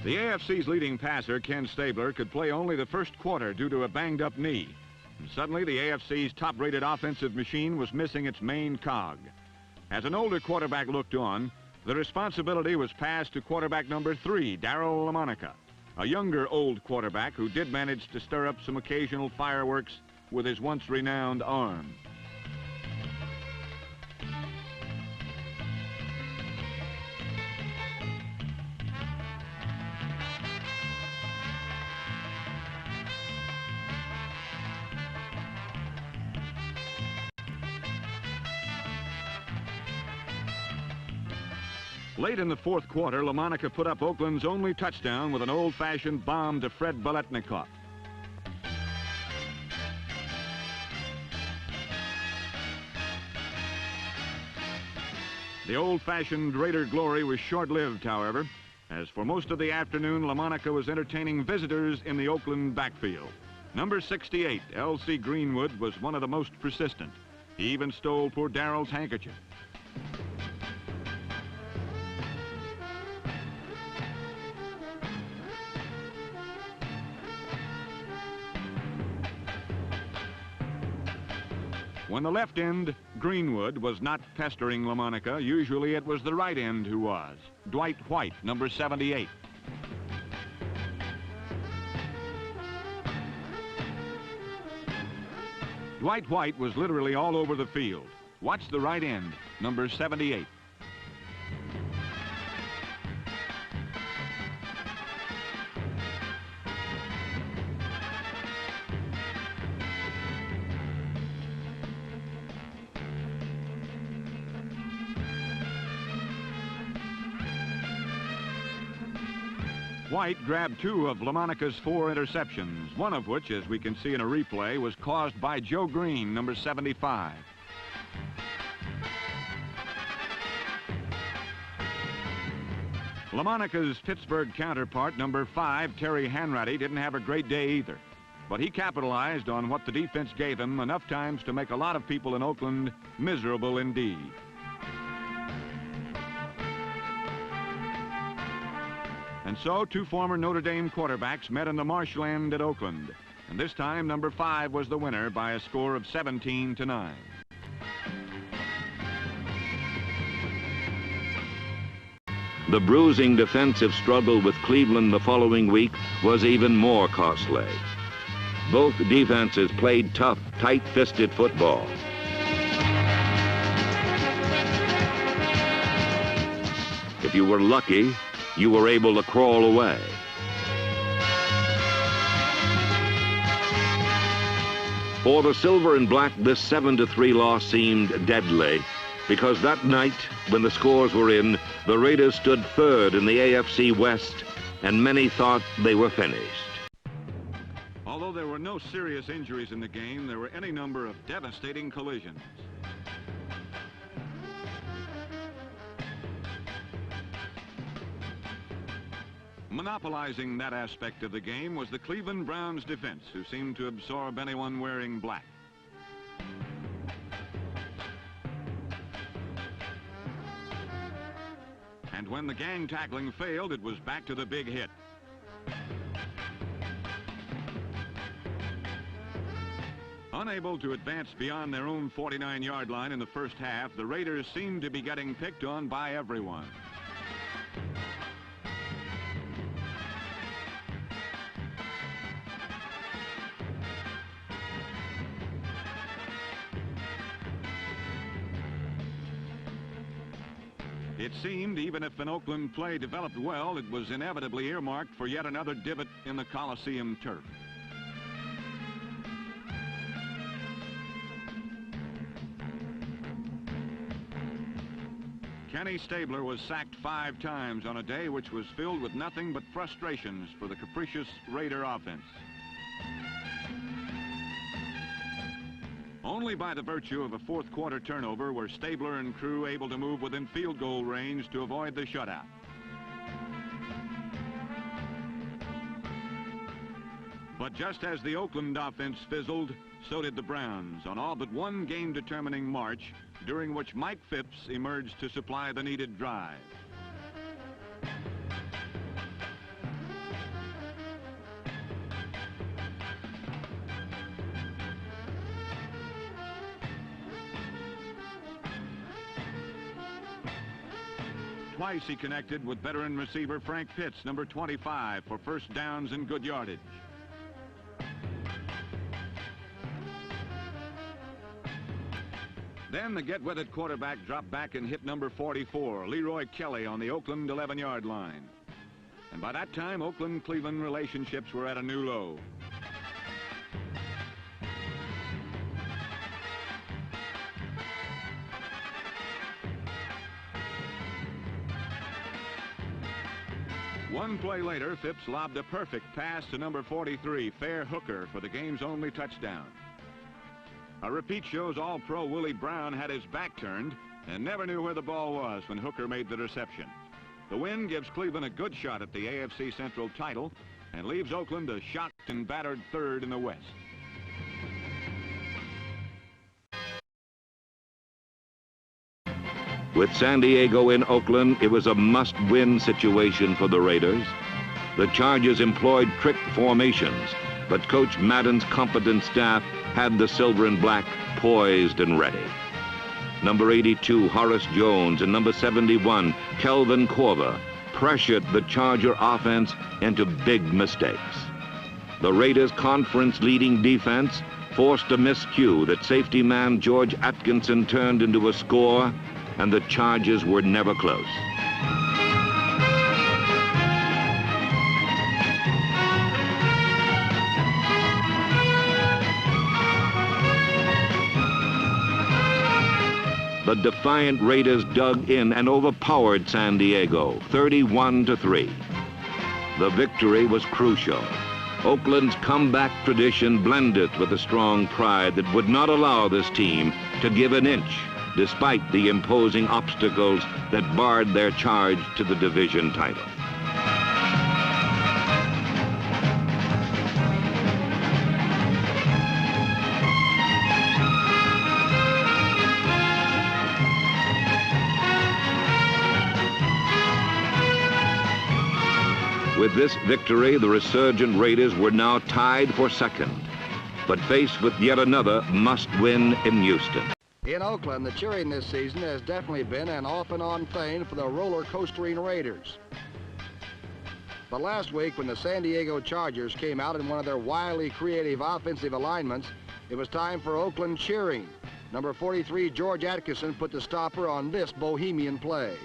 The AFC's leading passer, Ken Stabler, could play only the first quarter due to a banged-up knee. And suddenly, the AFC's top-rated offensive machine was missing its main cog. As an older quarterback looked on, the responsibility was passed to quarterback number 3, Darryl LaMonica, a younger old quarterback who did manage to stir up some occasional fireworks with his once renowned arm. Late in the fourth quarter, LaMonica put up Oakland's only touchdown with an old-fashioned bomb to Fred Biletnikoff. The old-fashioned Raider glory was short-lived, however, as for most of the afternoon, LaMonica was entertaining visitors in the Oakland backfield. Number 68, L.C. Greenwood, was one of the most persistent. He even stole poor Darryl's handkerchief. When the left end, Greenwood, was not pestering LaMonica, usually it was the right end who was. Dwight White, number 78. Dwight White was literally all over the field. Watch the right end, number 78. White grabbed 2 of LaMonica's 4 interceptions, one of which, as we can see in a replay, was caused by Joe Green, number 75. LaMonica's Pittsburgh counterpart, number 5, Terry Hanratty, didn't have a great day either. But he capitalized on what the defense gave him enough times to make a lot of people in Oakland miserable indeed. And so, 2 former Notre Dame quarterbacks met in the marshland at Oakland. And this time, number 5 was the winner by a score of 17-9. the bruising defensive struggle with Cleveland the following week was even more costly. Both defenses played tough, tight-fisted football. If you were lucky, you were able to crawl away. For the Silver and Black, this 7-3 loss seemed deadly, because that night, when the scores were in, the Raiders stood third in the AFC West, and many thought they were finished. Although there were no serious injuries in the game, there were any number of devastating collisions. Monopolizing that aspect of the game was the Cleveland Browns defense, who seemed to absorb anyone wearing black. And when the gang tackling failed, it was back to the big hit. Unable to advance beyond their own 49-yard line in the first half, the Raiders seemed to be getting picked on by everyone. It seemed even if an Oakland play developed well, it was inevitably earmarked for yet another divot in the Coliseum turf. Kenny Stabler was sacked 5 times on a day which was filled with nothing but frustrations for the capricious Raider offense. Only by the virtue of a fourth quarter turnover were Stabler and crew able to move within field goal range to avoid the shutout. But just as the Oakland offense fizzled, so did the Browns on all but one game-determining march, during which Mike Phipps emerged to supply the needed drive. Twice he connected with veteran receiver Frank Pitts, number 25, for first downs and good yardage. Then the get-with-it quarterback dropped back and hit number 44, Leroy Kelly, on the Oakland 11-yard line. And by that time, Oakland-Cleveland relationships were at a new low. One play later, Phipps lobbed a perfect pass to number 43, Fair Hooker, for the game's only touchdown. A repeat shows All-Pro Willie Brown had his back turned and never knew where the ball was when Hooker made the reception. The win gives Cleveland a good shot at the AFC Central title and leaves Oakland a shocked and battered third in the West. With San Diego in Oakland, it was a must-win situation for the Raiders. The Chargers employed trick formations, but Coach Madden's competent staff had the silver and black poised and ready. Number 82, Horace Jones, and number 71, Kelvin Corva, pressured the Charger offense into big mistakes. The Raiders' conference-leading defense forced a miscue that safety man George Atkinson turned into a score, and the Chargers were never close. The defiant Raiders dug in and overpowered San Diego, 31-3. The victory was crucial. Oakland's comeback tradition blended with a strong pride that would not allow this team to give an inch, despite the imposing obstacles that barred their charge to the division title. With this victory, the resurgent Raiders were now tied for second, but faced with yet another must-win in Houston. In Oakland, the cheering this season has definitely been an off-and-on thing for the roller-coastering Raiders. But last week, when the San Diego Chargers came out in one of their wildly creative offensive alignments, it was time for Oakland cheering. Number 43, George Atkinson, put the stopper on this bohemian play.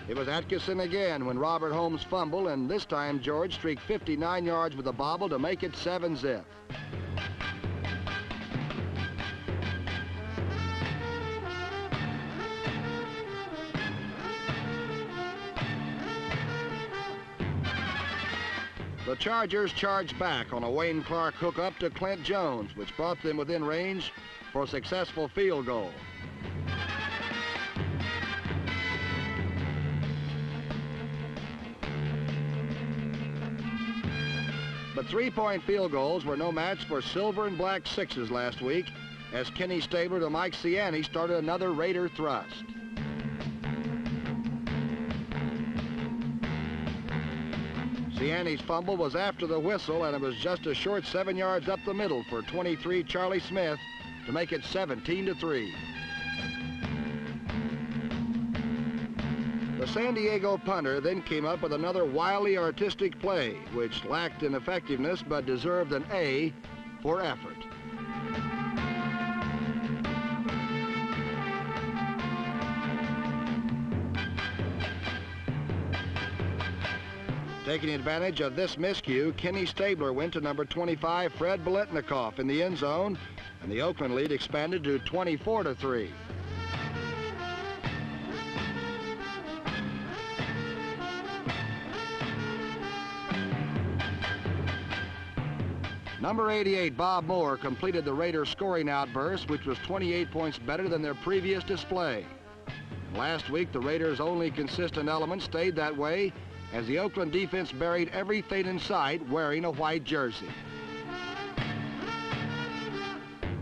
It was Atkinson again when Robert Holmes fumbled, and this time George streaked 59 yards with a bobble to make it 7-zip. The Chargers charged back on a Wayne Clark hookup to Clint Jones, which brought them within range for a successful field goal. But three-point field goals were no match for silver and black sixes last week, as Kenny Stabler to Mike Ciani started another Raider thrust. Ciani's fumble was after the whistle, and it was just a short 7 yards up the middle for 23 Charlie Smith to make it 17-3. The San Diego punter then came up with another wildly artistic play, which lacked in effectiveness but deserved an A for effort. Taking advantage of this miscue, Kenny Stabler went to number 25, Fred Biletnikoff, in the end zone and the Oakland lead expanded to 24-3. Number 88, Bob Moore, completed the Raiders' scoring outburst, which was 28 points better than their previous display. Last week, the Raiders' only consistent element stayed that way as the Oakland defense buried everything in sight wearing a white jersey.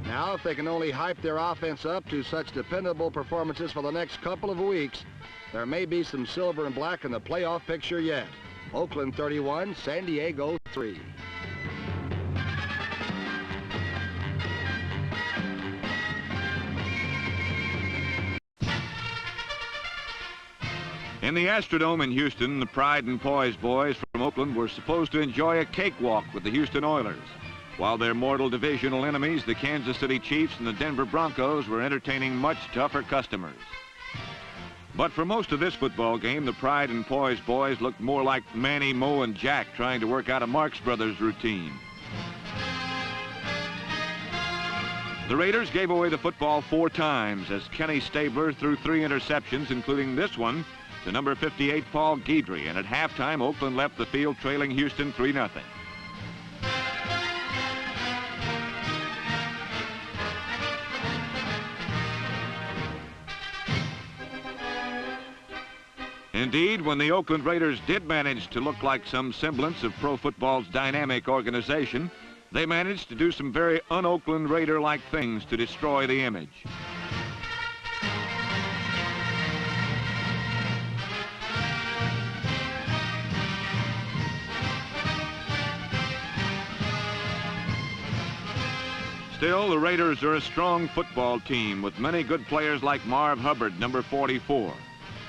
Now, if they can only hype their offense up to such dependable performances for the next couple of weeks, there may be some silver and black in the playoff picture yet. Oakland 31, San Diego 3. In the Astrodome in Houston, the Pride and Poise boys from Oakland were supposed to enjoy a cakewalk with the Houston Oilers, while their mortal divisional enemies, the Kansas City Chiefs and the Denver Broncos, were entertaining much tougher customers. But for most of this football game, the Pride and Poise boys looked more like Manny, Mo, and Jack trying to work out a Marx Brothers routine. The Raiders gave away the football 4 times as Kenny Stabler threw 3 interceptions, including this one to number 58, Paul Guidry, and at halftime, Oakland left the field trailing Houston 3-0. Indeed, when the Oakland Raiders did manage to look like some semblance of pro football's dynamic organization, they managed to do some very un-Oakland Raider-like things to destroy the image. Still, the Raiders are a strong football team with many good players like Marv Hubbard, number 44.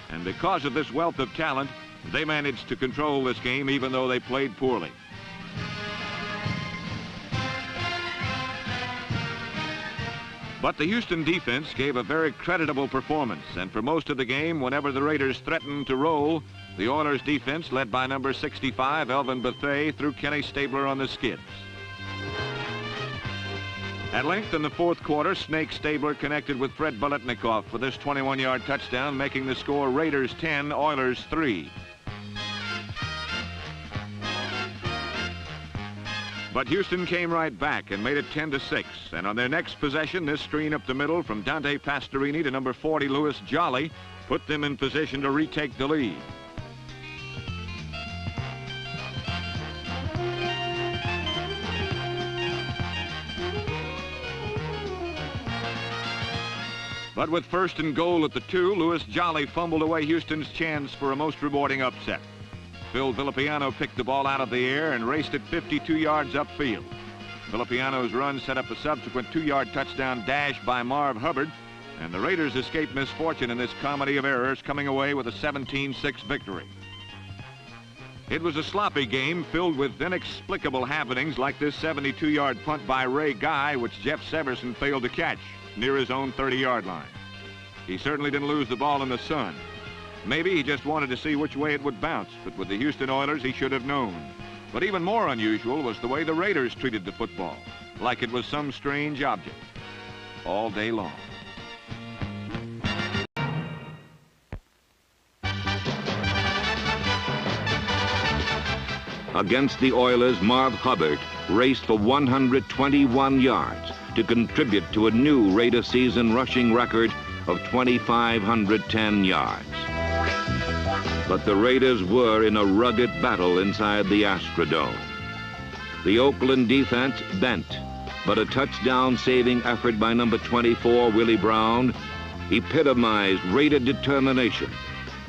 And because of this wealth of talent, they managed to control this game even though they played poorly. But the Houston defense gave a very creditable performance, and for most of the game, whenever the Raiders threatened to roll, the Oilers defense, led by number 65, Elvin Bethea, threw Kenny Stabler on the skids. At length in the 4th quarter, Snake Stabler connected with Fred Biletnikoff for this 21-yard touchdown, making the score Raiders 10, Oilers 3. But Houston came right back and made it 10-6, and on their next possession, this screen up the middle from Dante Pastorini to number 40, Louis Jolly, put them in position to retake the lead. But with 1st and goal at the 2, Louis Jolly fumbled away Houston's chance for a most rewarding upset. Phil Villapiano picked the ball out of the air and raced it 52 yards upfield. Villapiano's run set up a subsequent 2-yard touchdown dash by Marv Hubbard, and the Raiders escaped misfortune in this comedy of errors, coming away with a 17-6 victory. It was a sloppy game filled with inexplicable happenings like this 72-yard punt by Ray Guy, which Jeff Severson failed to catch near his own 30-yard line. He certainly didn't lose the ball in the sun. Maybe he just wanted to see which way it would bounce, but with the Houston Oilers, he should have known. But even more unusual was the way the Raiders treated the football, like it was some strange object, all day long. Against the Oilers, Marv Hubbard raced for 121 yards to contribute to a new Raider season rushing record of 2,510 yards. But the Raiders were in a rugged battle inside the Astrodome. The Oakland defense bent, but a touchdown-saving effort by number 24, Willie Brown, epitomized Raider determination.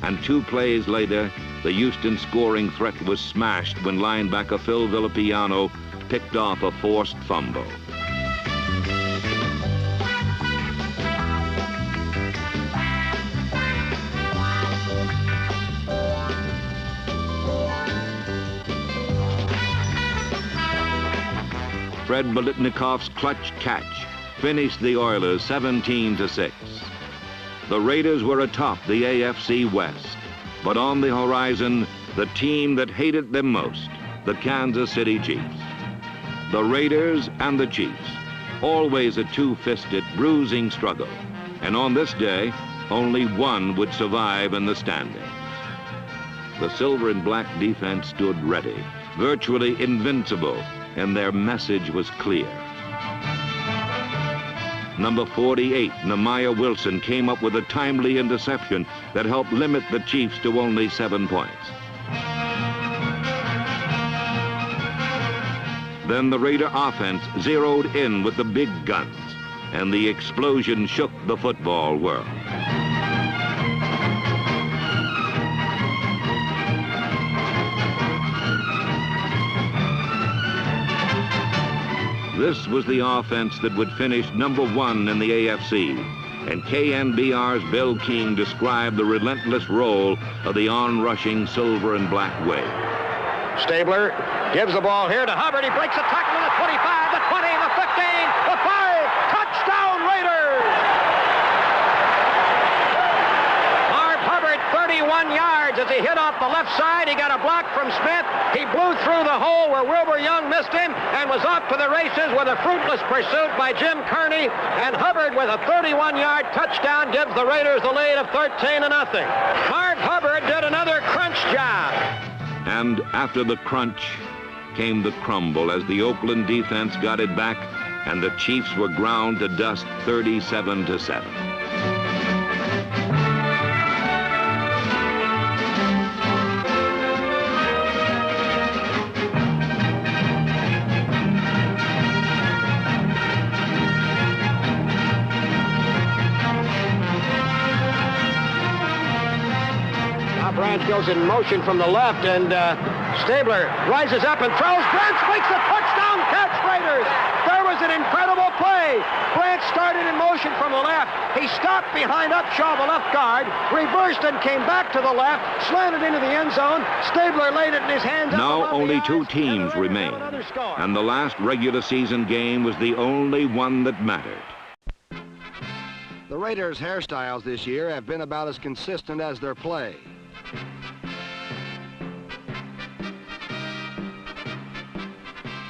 And 2 plays later, the Houston scoring threat was smashed when linebacker Phil Villapiano picked off a forced fumble. Fred Biletnikoff's clutch catch finished the Oilers 17-6. The Raiders were atop the AFC West, but on the horizon, the team that hated them most, the Kansas City Chiefs. The Raiders and the Chiefs, always a two-fisted, bruising struggle. And on this day, only one would survive in the standings. The silver and black defense stood ready, virtually invincible, and their message was clear. Number 48, Nehemiah Wilson, came up with a timely interception that helped limit the Chiefs to only 7 points. Then the Raider offense zeroed in with the big guns, and the explosion shook the football world. This was the offense that would finish number 1 in the AFC, and KNBR's Bill King described the relentless roll of the on-rushing silver and black wave. Stabler gives the ball here to Hubbard. He breaks a tackle at the 25, the 20, the 15, the 5. Touchdown Raiders! Marv Hubbard, 31 yards as he hit off the left side. He got a block from Smith. He blew through the hole where Wilbur Young missed him and was off to the races with a fruitless pursuit by Jim Kearney. And Hubbard, with a 31-yard touchdown, gives the Raiders the lead of 13-0. Marv Hubbard did another crunch job. And after the crunch came the crumble as the Oakland defense got it back and the Chiefs were ground to dust 37-7. Branch goes in motion from the left, and Stabler rises up and throws. Branch makes a touchdown catch, Raiders. There was an incredible play. Branch started in motion from the left. He stopped behind Upshaw, the left guard, reversed and came back to the left, slanted into the end zone. Stabler laid it in his hands. Now only 2 teams remain, and the last regular season game was the only one that mattered. The Raiders' hairstyles this year have been about as consistent as their play.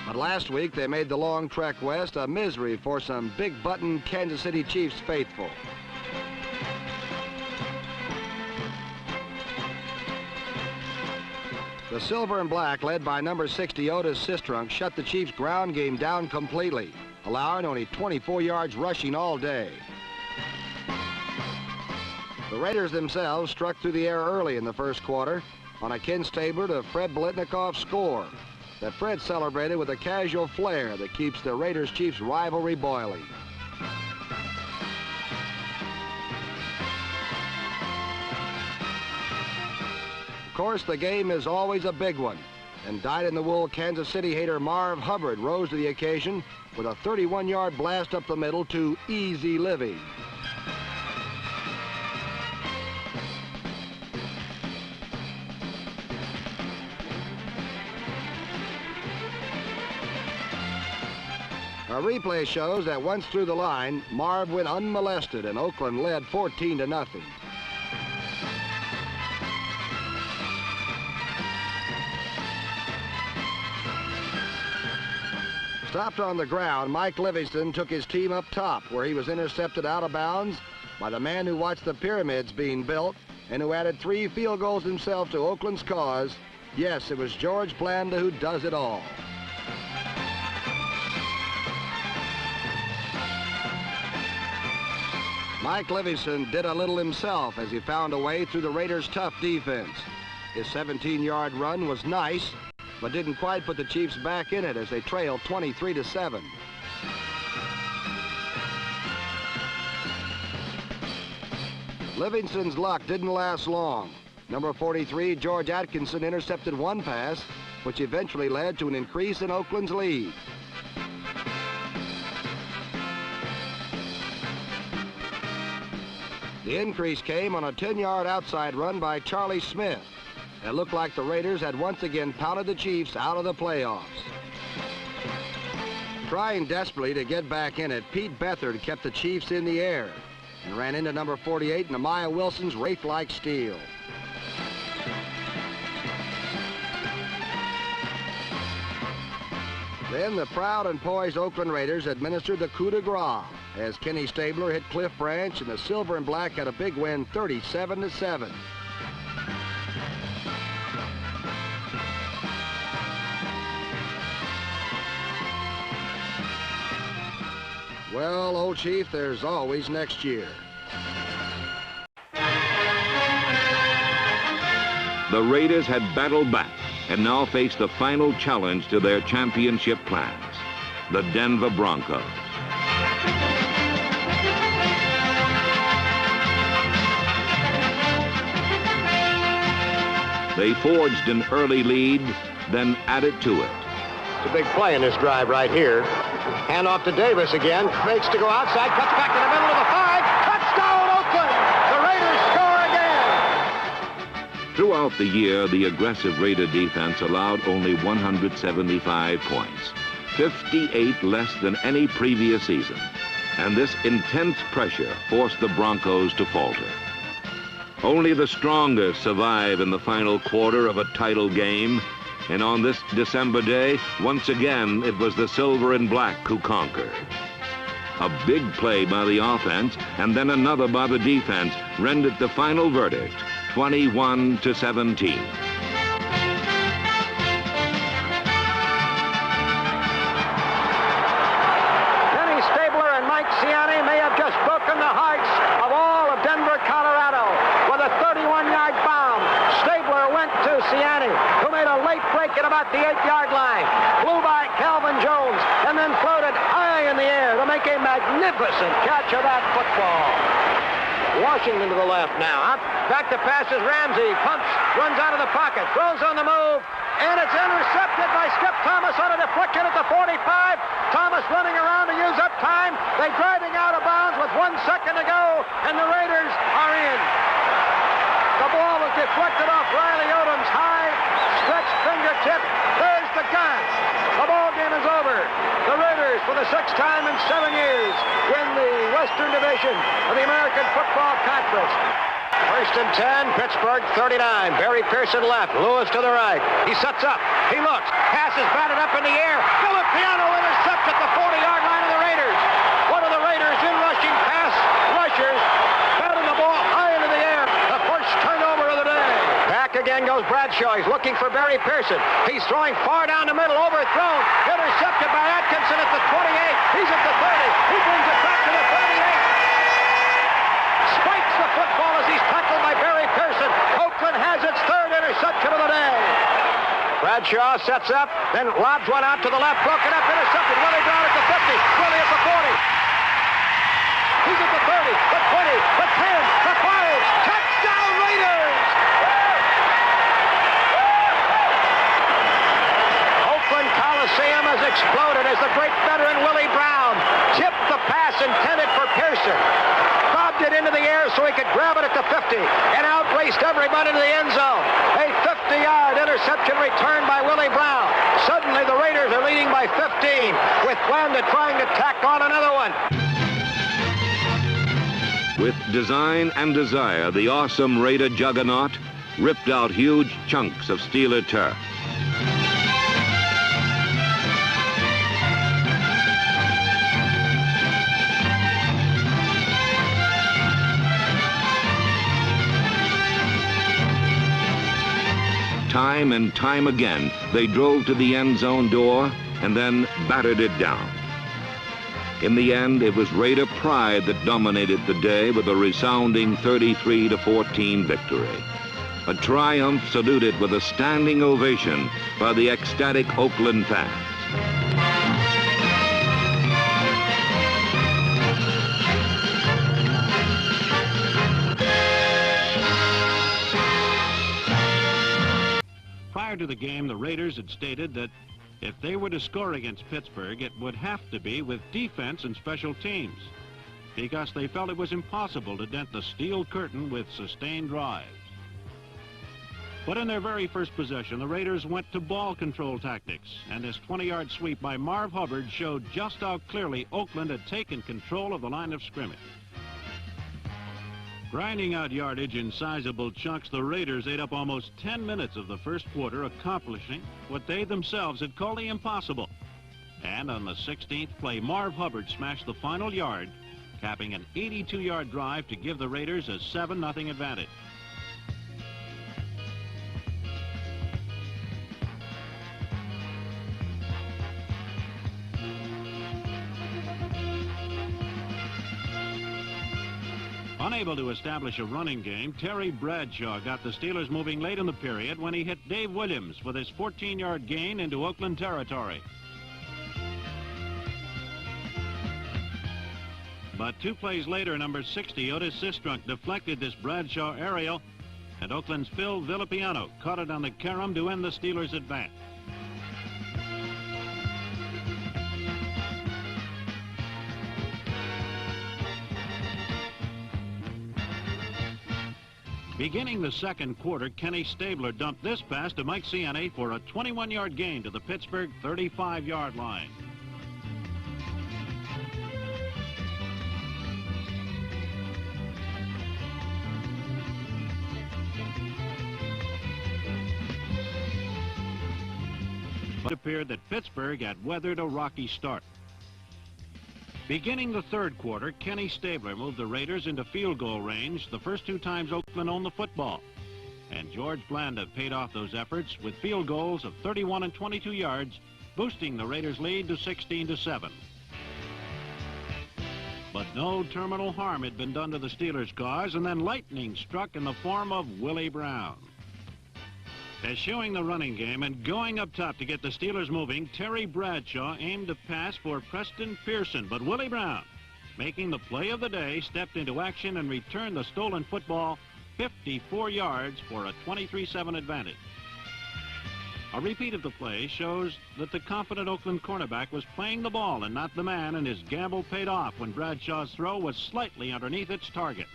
But last week, they made the long trek west a misery for some big-button Kansas City Chiefs faithful. The silver and black, led by number 60 Otis Sistrunk, shut the Chiefs' ground game down completely, allowing only 24 yards rushing all day. The Raiders themselves struck through the air early in the first quarter on a Ken Stabler to Fred Biletnikoff score that Fred celebrated with a casual flair that keeps the Raiders-Chiefs rivalry boiling. Of course, the game is always a big one, and dyed-in-the-wool Kansas City hater Marv Hubbard rose to the occasion with a 31-yard blast up the middle to easy living. A replay shows that once through the line, Marv went unmolested and Oakland led 14-0. Stopped on the ground, Mike Livingston took his team up top, where he was intercepted out of bounds by the man who watched the pyramids being built and who added 3 field goals himself to Oakland's cause. Yes, it was George Blanda who does it all. Mike Livingston did a little himself as he found a way through the Raiders' tough defense. His 17-yard run was nice, but didn't quite put the Chiefs back in it as they trailed 23-7. Livingston's luck didn't last long. Number 43, George Atkinson, intercepted 1 pass, which eventually led to an increase in Oakland's lead. The increase came on a 10-yard outside run by Charlie Smith. It looked like the Raiders had once again pounded the Chiefs out of the playoffs. Trying desperately to get back in it, Pete Beathard kept the Chiefs in the air and ran into number 48, Nehemiah Wilson's wraith-like steal. Then the proud and poised Oakland Raiders administered the coup de grace as Kenny Stabler hit Cliff Branch, and the Silver and Black had a big win, 37-7. Well, old Chief, there's always next year. The Raiders had battled back and now faced the final challenge to their championship plans, the Denver Broncos. They forged an early lead, then added to it. It's a big play in this drive right here. Hand off to Davis again. Fakes to go outside. Cuts back to the middle of the 5. Touchdown, Oakland! The Raiders score again! Throughout the year, the aggressive Raider defense allowed only 175 points, 58 less than any previous season. And this intense pressure forced the Broncos to falter. Only the strongest survive in the final quarter of a title game. And on this December day, once again, it was the Silver and Black who conquered. A big play by the offense and then another by the defense rendered the final verdict, 21-17. Kenny Stabler and Mike Ciani may have just broken the hearts of all of Denver, Colorado. With a 31-yard bomb, Stabler went to Ciani, who made a late break at about the 8-yard line, flew by Calvin Jones, and then floated high in the air to make a magnificent catch of that football. Washington to the left now. Back to passes Ramsey. Pumps, runs out of the pocket, throws on the move, and it's intercepted by Skip Thomas on a deflection at the 45. Thomas running around to use up time. They're driving out of bounds with 1 second to go, and the Raiders are in. The ball was deflected off Riley Odom's high, stretched fingertip. There's the gun. The ball game is over. The Raiders, for the 6th time in 7 years, win the Western Division of the American Football Conference. 1st and 10, Pittsburgh 39. Barry Pearson left, Lewis to the right. He sets up, he looks, pass is batted up in the air. Filipiano intercepts at the 40-yard line of the Raiders. One of the Raiders in rushing pass rushers batting the ball high into the air. The first turnover of the day. Back again goes Bradshaw. He's looking for Barry Pearson. He's throwing far down the middle, overthrown, intercepted by Atkinson at the 28. He's at the 30. He brings it back to the 38. Spikes the football as he's tackled by Barry Pearson. Oakland has its 3rd interception of the day. Bradshaw sets up, then lobs one out to the left, broken up, intercepted. Willie Brown at the 50, Willie at the 40. He's at the 30, the 20, the 10, the 5. Touchdown Raiders! Oakland Coliseum has exploded as the great veteran Willie Brown tipped the pass intended for Pearson. Bobbed it into the air so he could grab it at the 50 and outraced everybody to the end zone. A 50-yard interception returned by Willie Brown. Suddenly the Raiders are leading by 15 with Wanda trying to tack on another one. With design and desire, the awesome Raider juggernaut ripped out huge chunks of Steeler turf. Time and time again, they drove to the end zone door and then battered it down. In the end, it was Raider pride that dominated the day with a resounding 33-14 victory. A triumph saluted with a standing ovation by the ecstatic Oakland fans. Prior to the game, the Raiders had stated that if they were to score against Pittsburgh, it would have to be with defense and special teams, because they felt it was impossible to dent the steel curtain with sustained drives. But in their very first possession, the Raiders went to ball control tactics, and this 20-yard sweep by Marv Hubbard showed just how clearly Oakland had taken control of the line of scrimmage. Grinding out yardage in sizable chunks, the Raiders ate up almost 10 minutes of the first quarter, accomplishing what they themselves had called the impossible. And on the 16th play, Marv Hubbard smashed the final yard, capping an 82-yard drive to give the Raiders a 7-0 advantage. Unable to establish a running game, Terry Bradshaw got the Steelers moving late in the period when he hit Dave Williams with his 14-yard gain into Oakland territory. But 2 plays later, number 60, Otis Sistrunk, deflected this Bradshaw aerial, and Oakland's Phil Villapiano caught it on the carom to end the Steelers' advance. Beginning the second quarter, Kenny Stabler dumped this pass to Mike Ciani for a 21-yard gain to the Pittsburgh 35-yard line. It appeared that Pittsburgh had weathered a rocky start. Beginning the third quarter, Kenny Stabler moved the Raiders into field goal range the first 2 times Oakland owned the football. And George Blanda paid off those efforts with field goals of 31 and 22 yards, boosting the Raiders' lead to 16-7. But no terminal harm had been done to the Steelers' cause, and then lightning struck in the form of Willie Brown. Eschewing the running game and going up top to get the Steelers moving, Terry Bradshaw aimed a pass for Preston Pearson, but Willie Brown, making the play of the day, stepped into action and returned the stolen football 54 yards for a 23-7 advantage. A repeat of the play shows that the confident Oakland cornerback was playing the ball and not the man, and his gamble paid off when Bradshaw's throw was slightly underneath its target.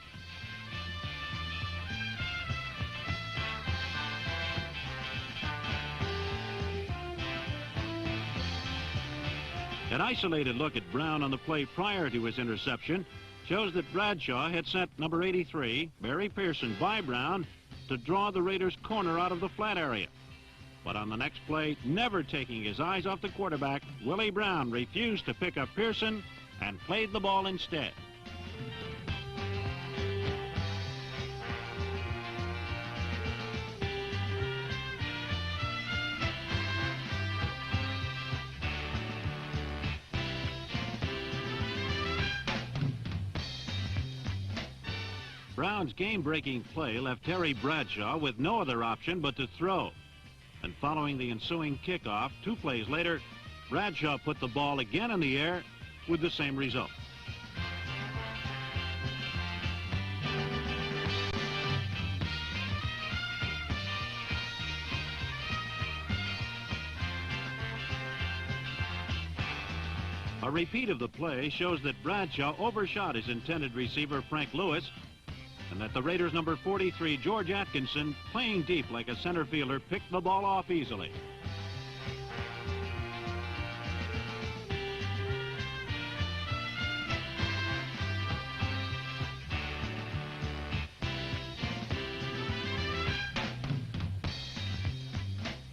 An isolated look at Brown on the play prior to his interception shows that Bradshaw had sent number 83, Barry Pearson, by Brown to draw the Raiders' corner out of the flat area. But on the next play, never taking his eyes off the quarterback, Willie Brown refused to pick up Pearson and played the ball instead. Brown's game-breaking play left Terry Bradshaw with no other option but to throw. And following the ensuing kickoff, 2 plays later, Bradshaw put the ball again in the air with the same result. A repeat of the play shows that Bradshaw overshot his intended receiver, Frank Lewis, and that the Raiders' number 43, George Atkinson, playing deep like a center fielder, picked the ball off easily.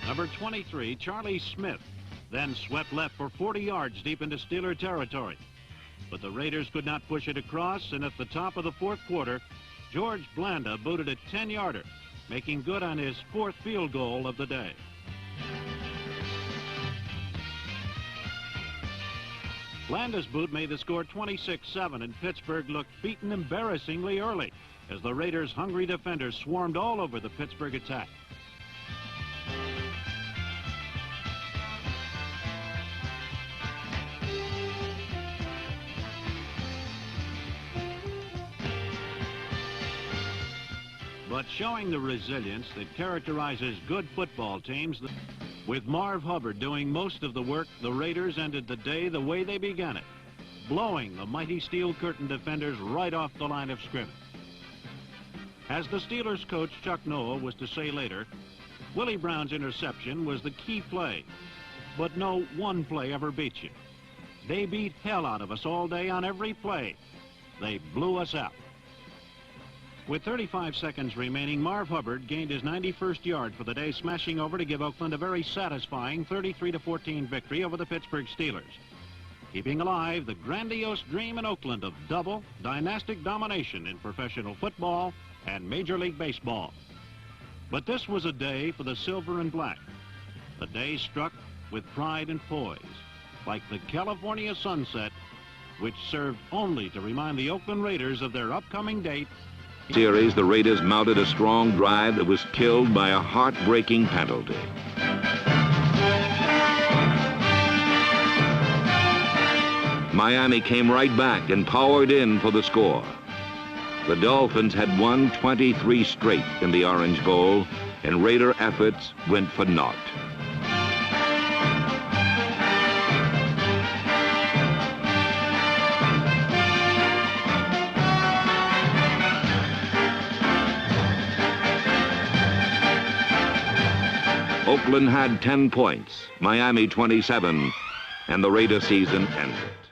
Number 23, Charlie Smith, then swept left for 40 yards deep into Steeler territory. But the Raiders could not push it across, and at the top of the fourth quarter, George Blanda booted a 10-yarder, making good on his 4th field goal of the day. Blanda's boot made the score 26-7, and Pittsburgh looked beaten embarrassingly early as the Raiders' hungry defenders swarmed all over the Pittsburgh attack. But showing the resilience that characterizes good football teams, with Marv Hubbard doing most of the work, the Raiders ended the day the way they began it, blowing the mighty Steel Curtain defenders right off the line of scrimmage. As the Steelers coach Chuck Noll was to say later, Willie Brown's interception was the key play, but no one play ever beats you. They beat hell out of us all day on every play. They blew us out. With 35 seconds remaining, Marv Hubbard gained his 91st yard for the day, smashing over to give Oakland a very satisfying 33-14 victory over the Pittsburgh Steelers, keeping alive the grandiose dream in Oakland of double dynastic domination in professional football and Major League Baseball. But this was a day for the silver and black, a day struck with pride and poise, like the California sunset, which served only to remind the Oakland Raiders of their upcoming date. Series, the Raiders mounted a strong drive that was killed by a heartbreaking penalty. Miami came right back and powered in for the score. The Dolphins had won 23 straight in the Orange Bowl, and Raider efforts went for naught. Oakland had 10 points, Miami 27, and the Raider season ended.